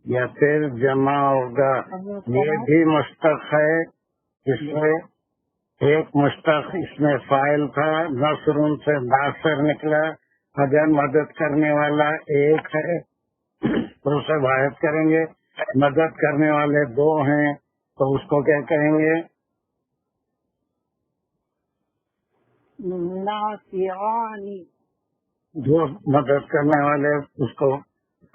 یا پھر جمع ہوگا۔ یہ بھی مشتق ہے، اس میں ایک مشتق اس میں فاعل تھا، نصر سے ناصر نکلا، اگر مدد کرنے والا ایک ہے تو اسے واحد کریں گے، مدد کرنے والے دو ہیں تو اس کو کیا کہیں گے؟ ناصرانی. دو مدد کرنے والے اس کو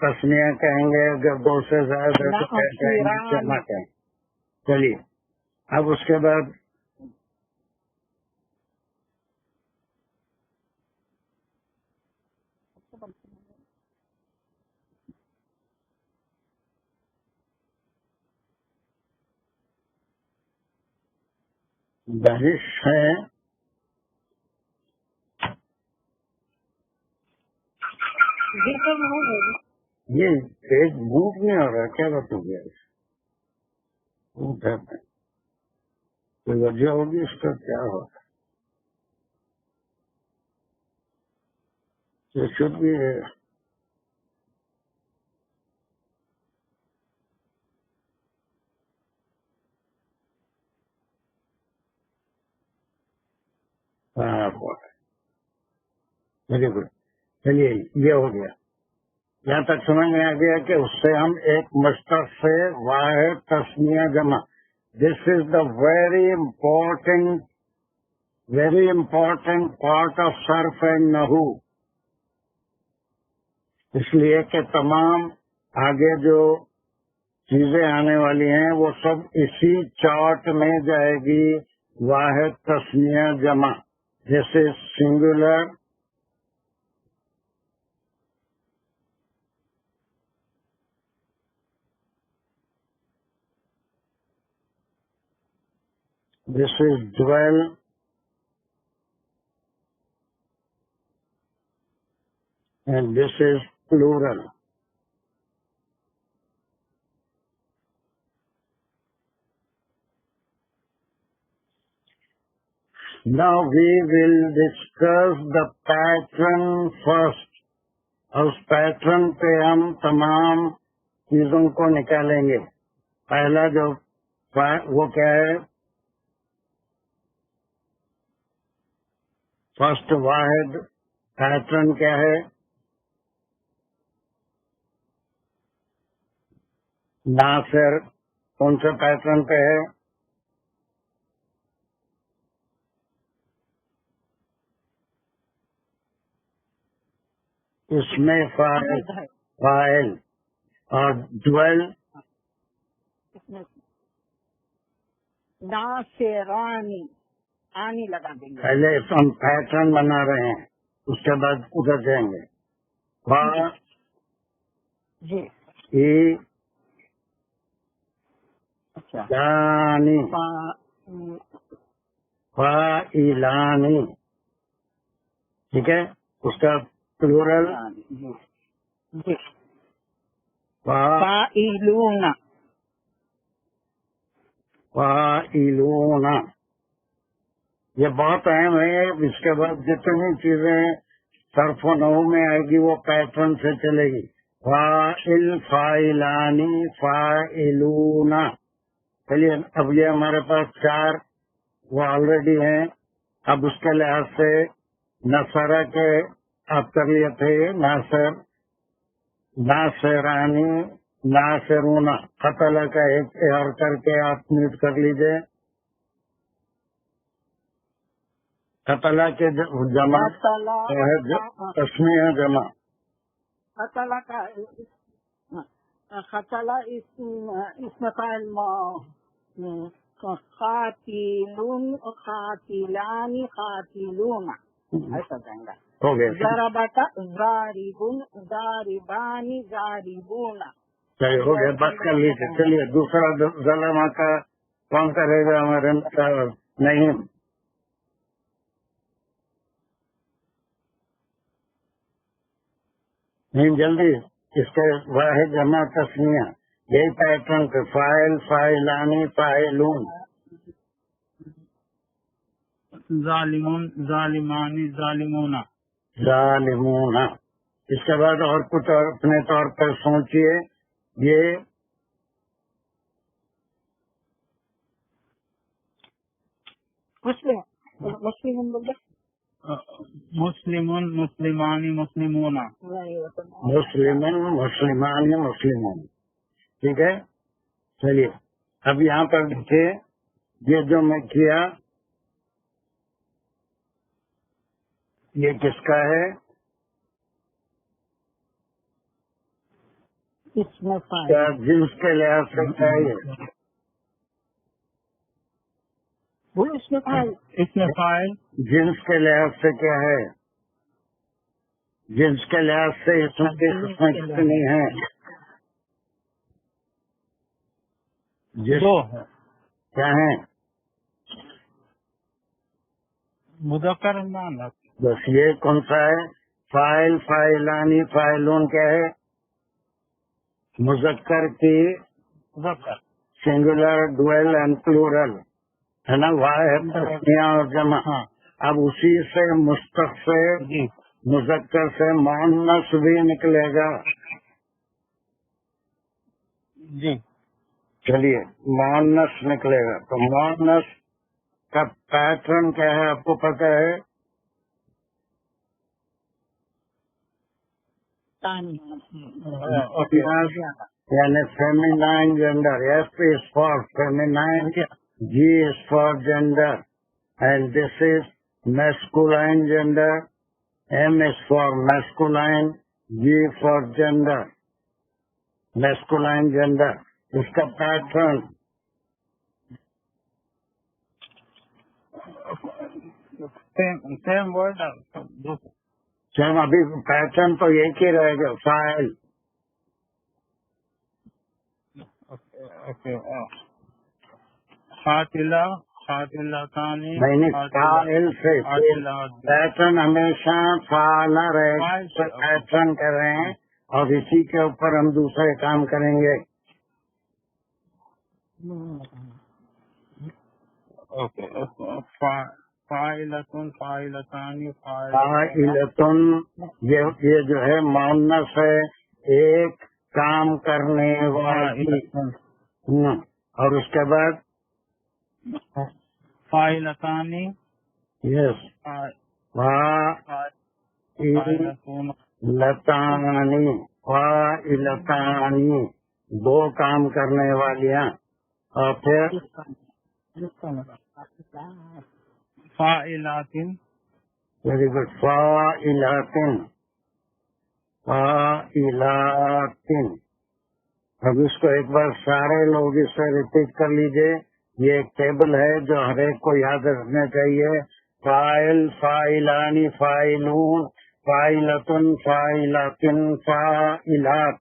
تسمیہ کہیں گے، اگر دو سے زائد ہے تو کیا کہیں گے؟ جمع کہیں. چلیے اب اس کے بعد بارش ہے، یہ پیج موو نہیں ہو رہا، کیا بات ہو گیا؟ کوئی وجہ ہوگی اس کا، کیا ہوگا؟ یہ شد بھی ہے. Very good. چلیے یہ ہو گیا، یہاں تک سمجھ میں آ گیا کہ اس سے ہم ایک مشتق سے واحد تسمیہ جمع. This is the very important part of صرف اینڈ نحو، اس لیے کہ تمام آگے جو چیزیں آنے والی ہیں وہ سب اسی چارٹ میں جائے گی. واحد تسمیہ جمع جیسے singular, this is dwell, and this is plural. Now we will discuss the pattern first. اور اس پیٹرن پہ ہم تمام چیزوں کو نکالیں گے. پہلا جو وہ کیا ہے؟ فرسٹ واحد پیٹرن کیا ہے؟ ناصر کون سے پیٹرن پہ ہے؟ اس میں فاعل اور ڈویل ناصرانی آنی لگا دیں گے. پہلے ہم پیٹرن بنا رہے ہیں، اس کے بعد ادھر جائیں گے. جی اچھا فاعلانی، ٹھیک ہے. اس کا پلورل جی فاعلون. فاعلون یہ بہت اہم ہے. اس کے بعد جتنی چیزیں صرف و نحو میں آئے گی وہ پیٹرن سے چلے گی. فاعل، فاعلانی، فاعلون. چلیے اب یہ ہمارے پاس چار وہ آلریڈی ہیں. اب اس کے لحاظ سے نصرہ کے آپ کر لیے تھے، ناصر، ناصرانی، ناصرون. قتل کا ایک ایئر کر کے آپ میوٹ کر لیجئے. قتل کے جمع تسمیہ جمع. قتل اسم فاعل قاتلون، قاتلانی، قاتلون ایسا جائیں گا. ہو گیا. ضربت ضاربون، ضاربانی، ضاربون. صحیح ہو گیا، بس کر لیجیے. چلیے دوسرا ظلمہ کا کون کرے گا؟ ہمارے نہیں جلدی. اس کے واحد جمع تسمیہ یہی پیٹرن پہ فاعل، فاعلانی، فاعلون. ظالمون، ظالمانی، ظالمون. ظالمون. اس کے بعد اور کچھ اور اپنے طور پر سوچئے. یہ مسلم بول مسلمون مسلمانی مسلمون. مسلمن مسلمان مسلمون. ٹھیک ہے. چلیے اب یہاں پر دیکھیے یہ جو میں کیا یہ کس کا ہے؟ اس میں کیا جنس کے لحاظ سے کیا ہے یہ؟ اس میں فائل جنس کے لحاظ سے کیا ہے؟ جنس کے لحاظ سے اس میں کتنی ہے؟ دو ہے. کیا ہے؟ مذکر مؤنث. بس یہ کون سا ہے؟ فائل فائلانی فائلون کیا ہے؟ مذکر کی مذکر سنگولر ڈویل اینڈ پلورل ہے نا. واحد تسنیہ اور جمع. اب اسی سے مشتق سے جی مذکر سے مؤنث بھی نکلے گا. جی چلیے مؤنث نکلے گا تو مؤنث کا پیٹرن کیا ہے آپ کو پتہ ہے؟ یعنی feminine gender. F is for feminine, G is for gender, and this is masculine gender. M is for masculine, G for gender. Masculine gender. اس کا پیٹرن سیم ورڈ. چل ابھی پیٹرن تو ایک ہی رہے گا. فائل قاتلہ قاتلتانی. نہیں فائل سے پیٹرن ہمیشہ فعال رہے گا. پیٹرن کر رہے ہیں اور اسی کے اوپر ہم دوسرے کام کریں گے. فاعلتن فاعلتانی فاعلتن یہ جو ہے مؤنث ہے, ایک کام کرنے والی. اور اس کے بعد فاعلتانی. یس فاعلتانی فاعلتانی دو کام کرنے والیاں. اور پھر فاعلاتن. Very good. فاعلاتن فاعلاتن. اب اس کو ایک بار سارے لوگ اس سے ریپیٹ کر لیجئے. یہ ایک ٹیبل ہے جو ہر ایک کو یاد رکھنا چاہیے. فائل فائلانی فائلون فائلتن فائلاتن فائلات.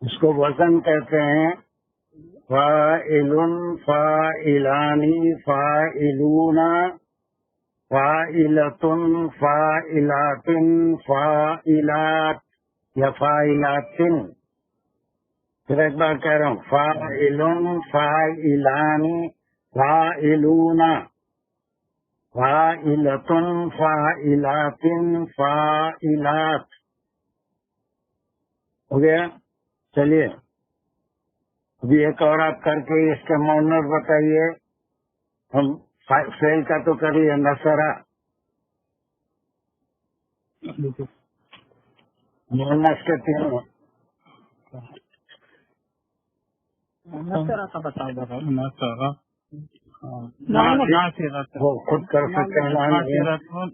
اس کو وزن کہتے ہیں. فائلن فائلانی فائلون فائلتن فائلاتن فائلات یا فائلاتن. پھر ایک بار کہہ رہا ہوں. فائلن فائلانی فائلون فائلتن فائلاتن فائلات. ہو گیا. چلیے ابھی ایک اور آپ کر کے اس کے مؤنث بتائیے. ہم فعل کا تو کر لیے. نصرہ مؤنث کے تین. وہ خود کر سکتے ہیں.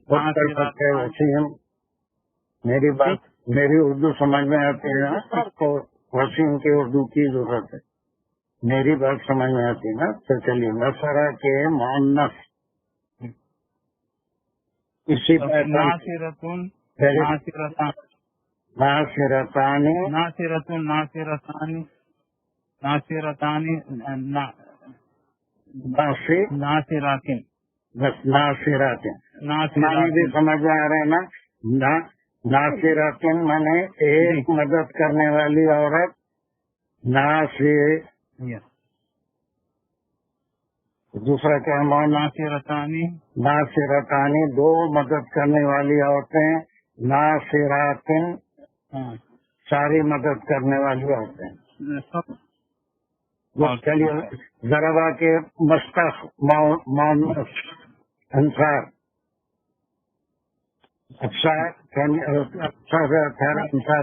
خود کر سکتے ہیں. وسیم میری بات میری اردو سمجھ میں آتی ہے. آپ کو وسیم کی اردو کی ضرورت ہے. میری بات سمجھ میں آتی ہے نا. تو چلیے نصرہ کے مؤنث اسی ناصرتن ناصرتانی ناصرتن ناصرتانی ناصرتانی ناصراتن. بس ناصراتن معنی بھی سمجھ میں آ رہے ہیں نا. ناصراتن مانے ایک مدد کرنے والی عورت. دوسرا کیا ہے؟ ناصرتانی ناصرتانی دو مدد کرنے والی عورتیں. ناصراتن ساری مدد کرنے والی عورتیں. چلیے ضربہ کے مستق مؤنث Ansar. Ansar, Ansar,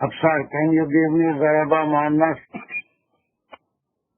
Ansar, can you give me Zaraba Mohannas?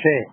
6,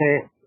6.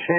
6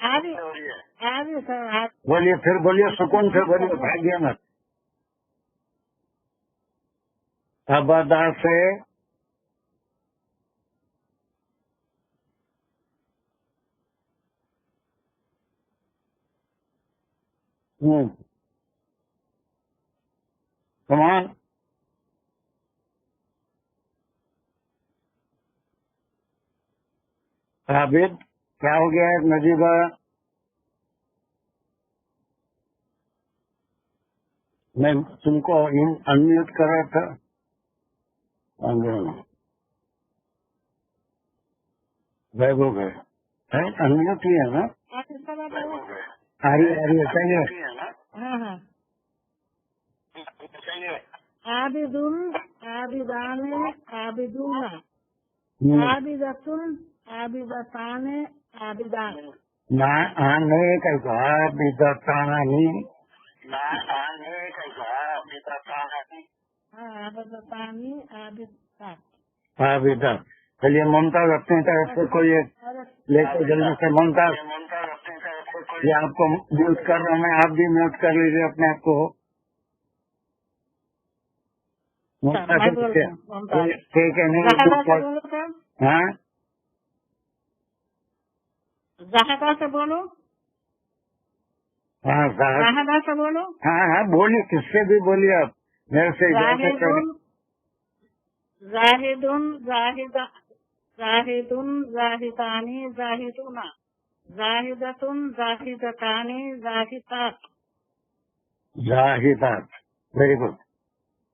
آبی سر بولیے، پھر بولیے، سکون سے بولیے، بھاگیے مت. ابدا سے کمان عابد کیا ہو گیا ہے نجیبہ؟ میں تم کو انمیوٹ کر رہا تھا. محبوب ہے انمیوٹ ہی ہے نا؟ آ رہی ہے چاہیے. ہاں ہاں. عابدن عابدان عابدون عابدتن عابدتان عابدان. نہیں کہا عابدتانی. عابدتانی عابدات. عابدہ. چلیے ممتاز اپنی طرف سے کوئی ایک لے کے جلدی سے. ممتاز یہ آپ کو میوٹ کر رہا ہوں میں، آپ بھی میوٹ کر لیجیے اپنے آپ کو. ٹھیک ہے نہیں. ہاں زاہدہ سے بولو. ہاں زاہدہ سے بولو. ہاں ہاں بولیے، کس سے بھی بولیے آپ. میرے سے زاہدن زاہدہ زاہدن زاہدانی زاہدون زاہدتن زاہدتانی زاہدات. زاہدات. Very good.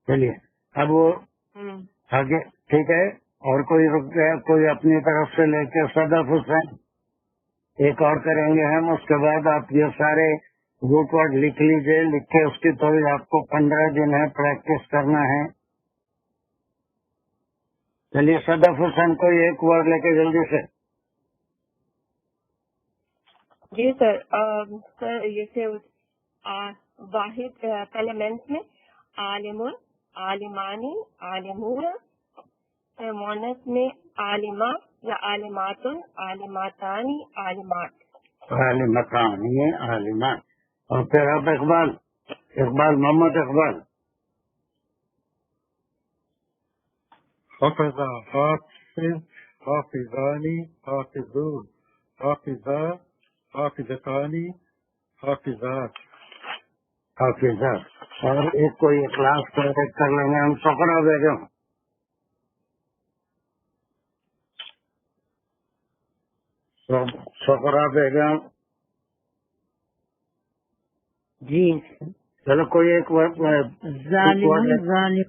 چلیے اب وہ آگے ٹھیک ہے. اور کوئی رک گیا؟ کوئی اپنی طرف سے لے کے صدف حسین ایک اور کریں گے ہم. اس کے بعد آپ یہ سارے روٹ ورڈ لکھ لیجیے. لکھ کے اس کی تھوڑی آپ کو 15 دن ہے پریکٹس کرنا ہے. چلیے صدف حسین کوئی ایک ورڈ لے کے جلدی سے. جی سر. سر یہ واحد پہلے مینس میں عالم عالمانی عالمون، مونس میں عالمہ یا عالمات عالماتانی عالمات. عالمتان یہ عالمات. اور پھر آپ اقبال محمد اقبال. حفظ حافظ حافظانی حافظون حافظہ حافظتانی حافظات. حافظات. اور ایک کوئی کلاس کر لیں گے ہم. سقرا بیگم. سقرا بیگم. جی چلو کوئی ایک ظالمانی.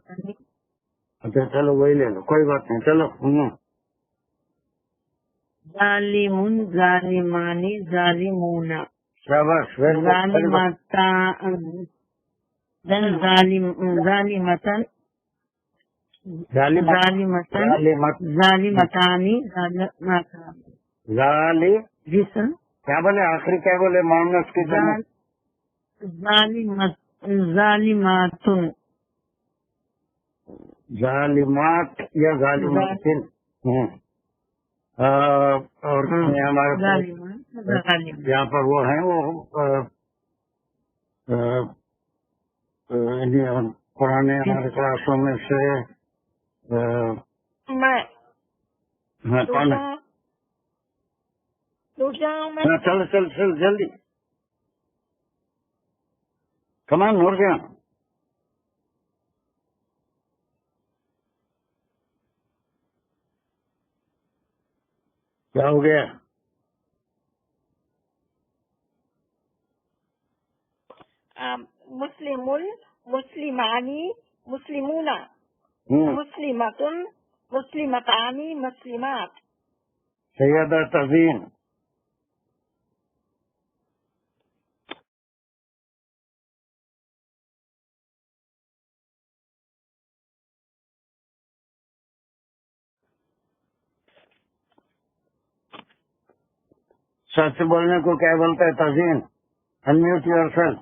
اچھا چلو وہی لے لو، کوئی بات نہیں. چلو ظالمون ظالمانی ظالمون شاباش. ظالمتن ظالمتانی ظالی. جی سر. کیا بولے آخری کیا بولے مونس کی جمع؟ ظالماتن ظالمات یا ظالماتن. اور ہمارے یہاں پر وہ ہیں وہ پرانے ہمارے کلاسوں میں سے ہاں کون ہے؟ چل جلدی کمان نور جان. کیا ہو گیا؟ مسلمون مسلمانی مسلمون مسلمتن مسلمتانی مسلمات. سیدہ تزین. سچ بولنے کو کیا بولتا ہے تزین؟ Unmute yourself.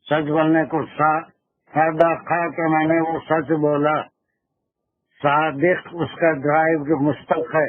سچ بولنے کو صادقہ کے معنی وہ سچ بولا. صادق اس کا ڈرائیو جو مشتق ہے.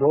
2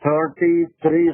33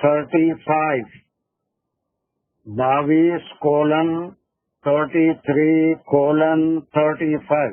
35। 22:33:35।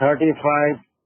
35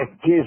21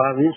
22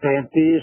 33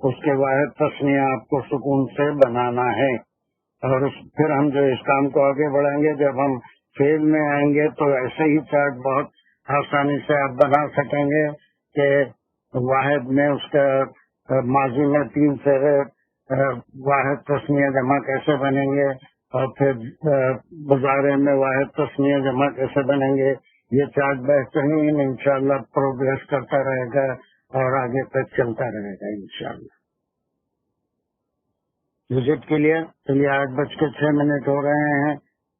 اس کے واحد تسنیہ آپ کو سکون سے بنانا ہے. اور پھر ہم جو اس کام کو آگے بڑھائیں گے، جب ہم فیل میں آئیں گے تو ایسے ہی چارٹ بہت آسانی سے آپ بنا سکیں گے کہ واحد میں اس کا ماضی میں 3 سے واحد تسنیہ جمع کیسے بنیں گے، اور پھر مضارع میں واحد تسنیہ جمع کیسے بنیں گے. یہ چارٹ بہترین انشاءاللہ پروگریس کرتا رہے گا اور آگے تک چلتا رہے گا انشاءاللہ. وزٹ کے لیے چلیے 8:06 ہو رہے ہیں.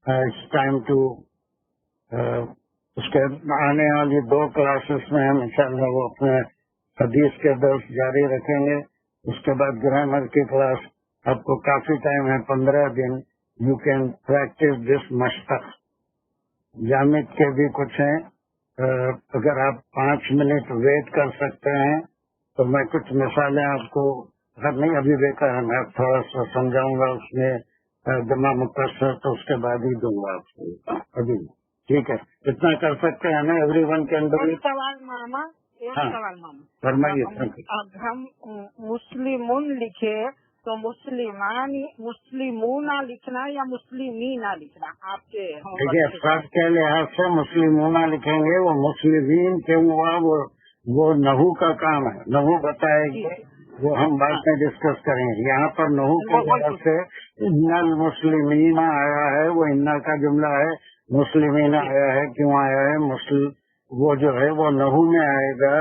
اٹس ٹائم ٹو اس کے آنے والی 2 کلاسز میں ہم انشاءاللہ وہ اپنے حدیث کے درس جاری رکھیں گے. اس کے بعد گرامر کی کلاس. آپ کو کافی ٹائم ہے، 15 دن. یو کین پریکٹس دس مشتق. جامد کے بھی کچھ ہیں، اگر آپ 5 منٹ ویٹ کر سکتے ہیں تو میں کچھ مثالیں آپ کو، اگر نہیں ابھی دیکھا ہے میں تھوڑا سا سمجھاؤں گا، اس میں جمع مقصر تو اس کے بعد ہی دوں گا آپ کو ابھی. ٹھیک ہے، اتنا کر سکتے ہیں نا ایوری ون کے اندر. ایک سوال ماما. فرمائیے. اب ہم مسلمون لکھے تو مسلمونا لکھنا یا مسلمینہ لکھنا آپ کے؟ دیکھیے فرق کے لحاظ سے مسلمونا لکھیں گے. وہ مسلمین کیوں ہوا، وہ نحو کا کام ہے، نحو بتائے گی، وہ ہم بعد میں ڈسکس کریں گے. یہاں پر نحو کے لحاظ سے ان المسلمین آیا ہے، وہ انا کا جملہ ہے. مسلمین آیا ہے، کیوں آیا ہے؟ وہ جو ہے وہ نحو میں آئے گا.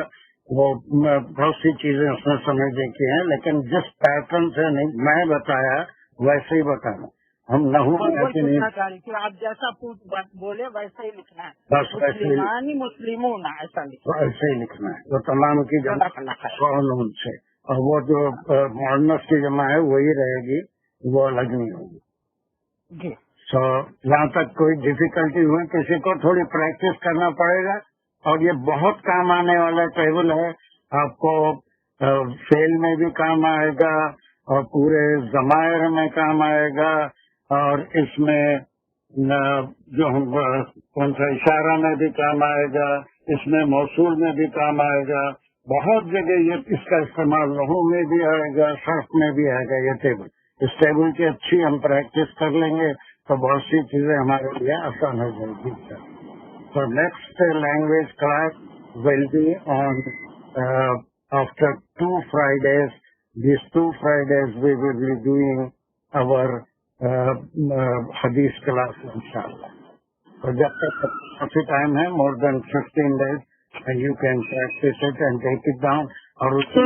وہ بہت سی چیزیں اس میں سمجھنے کی ہیں، لیکن جس پیٹرن سے نہیں میں بتایا ویسے ہی بتانا. ہم نحو نہیں، آپ جیسا بولے ویسا ہی لکھنا ہے. بس مسلمون ایسا ایسے ہی لکھنا ہے. وہ تمام کی جمع قانون سے، اور وہ جو مؤنث کی جمع ہے وہی رہے گی، وہ الگ نہیں ہوگی. جی. سو جہاں تک کوئی ڈیفیکلٹی ہوئی کسی کو تھوڑی پریکٹس کرنا پڑے گا. اور یہ بہت کام آنے والا ٹیبل ہے. آپ کو فیل میں بھی کام آئے گا، اور پورے ضمائر میں کام آئے گا، اور اس میں جو کون سا اشارہ میں بھی کام آئے گا، اس میں موصول میں بھی کام آئے گا. بہت جگہ یہ اس کا استعمال نحو میں بھی آئے گا، صرف میں بھی آئے گا. یہ ٹیبل، اس ٹیبل کی اچھی ہم پریکٹس کر لیں گے تو بہت سی چیزیں ہمارے لیے آسان ہو جائے گی. So next language class will be on after 2 Fridays. These 2 Fridays we will be doing our hadith class inshallah. So jab tak kafi time hai, more than 15 days, and you can practice it and take it down. اور اس کے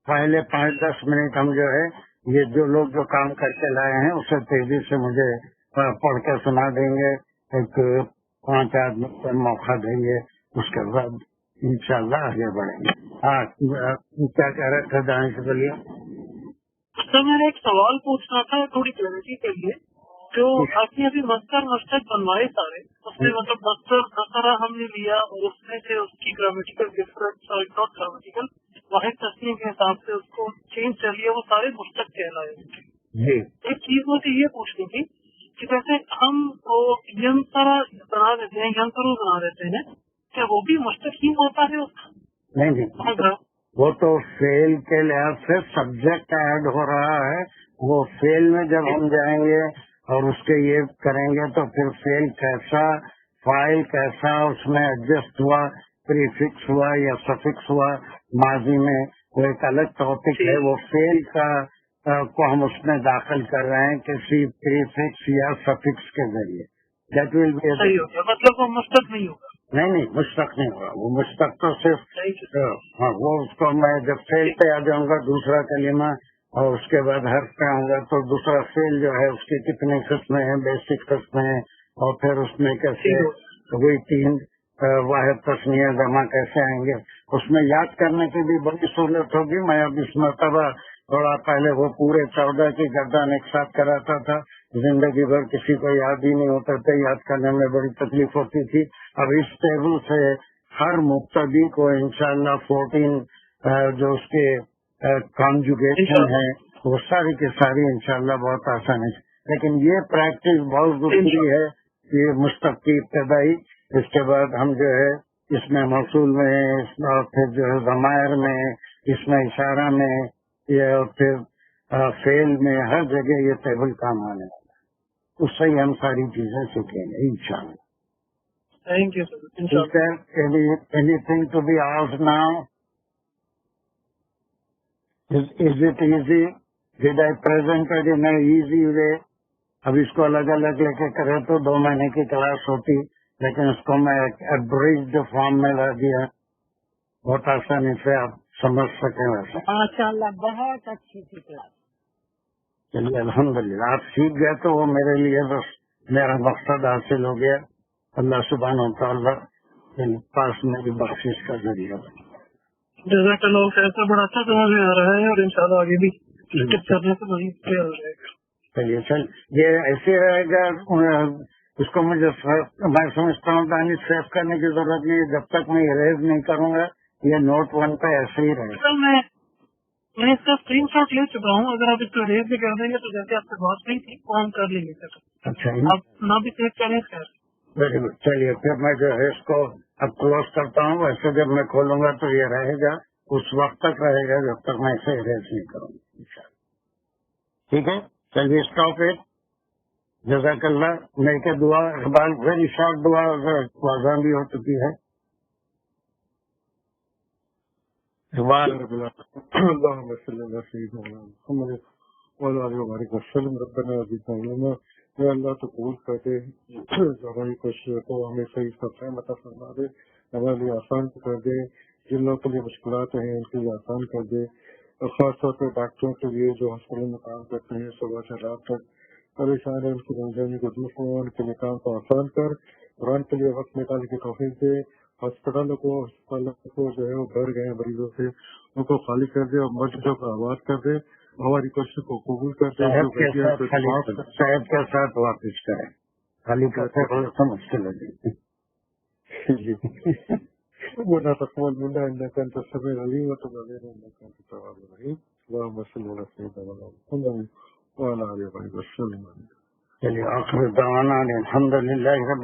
پہلے 5-10 minute ہم جو ہے یہ جو لوگ جو کام کر کے لائے ہیں اسے تیزی سے مجھے پڑھ کے سنا دیں گے. ایک 5 آدمی پر موقع دیں گے، اس کے بعد انشاءاللہ آگے بڑھیں گے. کیا کہہ رہے تھے دانش بولیے؟ سر میں نے ایک سوال پوچھنا تھا تھوڑی کلیئرٹی کے لیے. جو آپ نے ابھی مصدر مشتق بنوائے سارے، اس میں مطلب مصدر نصرہ ہم نے لیا اور اس میں سے اس کی گرامیٹیکل ڈفرنس اور ناٹ گرامیٹیکل واحد تسنیہ کے حساب سے اس کو چینج کر لیا، وہ سارے مشتق کہلائے. جی ایک چیز مجھے یہ پوچھنی تھی کہ جیسے ہم ینسرا بنا دیتے ہیں، ینسرو بنا دیتے ہیں، کیا وہ بھی مشتق ہی ہوتا ہے اس کا؟ نہیں، وہ تو فیل کے لحاظ سے سبجیکٹ ایڈ ہو رہا ہے. وہ فیل میں جب ہم جائیں گے اور اس کے یہ کریں گے تو پھر فیل کیسا، فائل کیسا اس میں ایڈجسٹ ہوا، پریفکس ہوا یا سفکس ہوا ماضی میں، وہ ایک الگ ٹاپک ہے. وہ فیل کا کو ہم اس میں داخل کر رہے ہیں کسی پریفکس یا سفکس کے ذریعے. دیٹ ول بی مطلب وہ مشتق نہیں ہوگا. نہیں، مشتق نہیں ہوگا. وہ مشتق تو صرف ہاں، وہ اس کو میں جب فیل پہ آ جاؤں گا دوسرا کلمہ اور اس کے بعد حرف پہ آؤں گا تو دوسرا فیل جو ہے اس کی کتنی قسمیں ہیں، بیسک قسمیں ہیں، اور پھر اس میں کیسے وہی 3 واحد تسنیہ جمع کیسے آئیں گے، اس میں یاد کرنے کی بھی بڑی سہولت ہوگی. میں اب اس مرتبہ تھوڑا پہلے وہ پورے 14 کی گردان ایک ساتھ کراتا تھا، زندگی بھر کسی کو یاد ہی نہیں ہوتا تھا، یاد کرنے میں بڑی تکلیف ہوتی تھی. اب اس ٹیبل سے ہر مبتدی کو انشاءاللہ 14 جو اس کے کانجوگیشن ہے وہ ساری کی ساری انشاءاللہ بہت آسان ہے. لیکن یہ پریکٹس بہت ضروری ہے. یہ مشتق کی ابتدائی، اس کے بعد ہم جو ہے اس میں موصول میں، پھر جو ہے ضمائر میں، اس میں اشارہ میں یہ اور پھر فیل میں ہر جگہ یہ ٹیبل کام آنے والا ہے. اس سے ہی ہم ساری چیزیں سیکھیں گے انشاءاللہ. Thank you sir. Is there anything to be asked now? Is it easy? Did I present it in an easy way? اب اس کو الگ الگ لے کے کرے تو 2 مہینے کی کلاس ہوتی، لیکن اس کو میں ایبریجڈ فارم میں لا دیا، بہت آسانی سے آپ سمجھ سکیں ویسے. ماشاءاللہ بہت اچھی تھی کلاس. چلیے الحمدللہ آپ سیکھ گئے تو وہ میرے لیے بس میرا مقصد حاصل ہو گیا. اللہ سبحانہ وتعالی پاس میری بخشش کا ذریعہ بنے. جزاک اللہ خیر سر. بڑا اچھا سمجھ میں آ رہا ہے اور انشاءاللہ آگے بھی کرنے سے مزید کلیئر ہو جائے گا. چلیے یہ ایسے رہے گا. اس کو مجھے میں سمجھتا ہوں دانش سیو کرنے کی ضرورت نہیں ہے. جب تک میں اریز نہیں کروں گا یہ نوٹ 1 پہ ایسے ہی رہے گا. میں اس کا اسکرین شاٹ لے چکا ہوں. اگر آپ اس کو اریز بھی کر دیں گے تو جیسے آپ سے بات نہیں تھی وہ ہم کر لیں گے سر. اچھا آپ نہ بھی چیک کریں خیر. Very good. چلیے پھر میں جو ہے اس کو اب کلوز کرتا ہوں. ویسے جب میں کھولوں گا تو یہ رہے گا، اس وقت تک رہے گا جب تک میں اسے اریز نہیں کروں گا. ٹھیک ہے چلیے اسٹاپ اٹ. جزاک اللہ. میں کہ دعا اقبال ویری شارٹ دعا واضح بھی ہو چکی ہے. اقبال اللهم صل على سيدنا محمد وعلى آله وبارك وسلم. ربنا زدنا علما. یا اللہ تو قبول کر دے ہماری کوششوں کو، ہمیں صحیح فہم عطا فرما دے، ہمارے لیے آسان کر دے. جن لوگوں کے لیے مشکلات ہیں ان کے لیے آسان کر دے، اور خاص طور پہ ڈاکٹروں کے لیے جو ہاسپٹل میں کام کرتے ہیں صبح سے رات تک پریشان ہیں، ان کی رمضانی کو دور فرما، ان کے لیے کام کو آسان کر، قرآن کے لیے وقت نکالنے کی توفیق دے. ہسپتالوں کو جو ہے وہ بھر گئے مریضوں سے، ان کو خالی کر دے اور مسجدوں کو آباد کر دے. ہماری کوشش کو قبول کر دے. صحت کے ساتھ واپس کریں. خالی کرتے تو مشکل ہو جائے. ولا تقبل منا انك انت السميع العليم وتب علينا انك انت التواب الرحيم. اللهم صل على سيدنا محمد وعلى اله وصحبه وسلم. چلیے آخر دعوانا الحمد للہ رب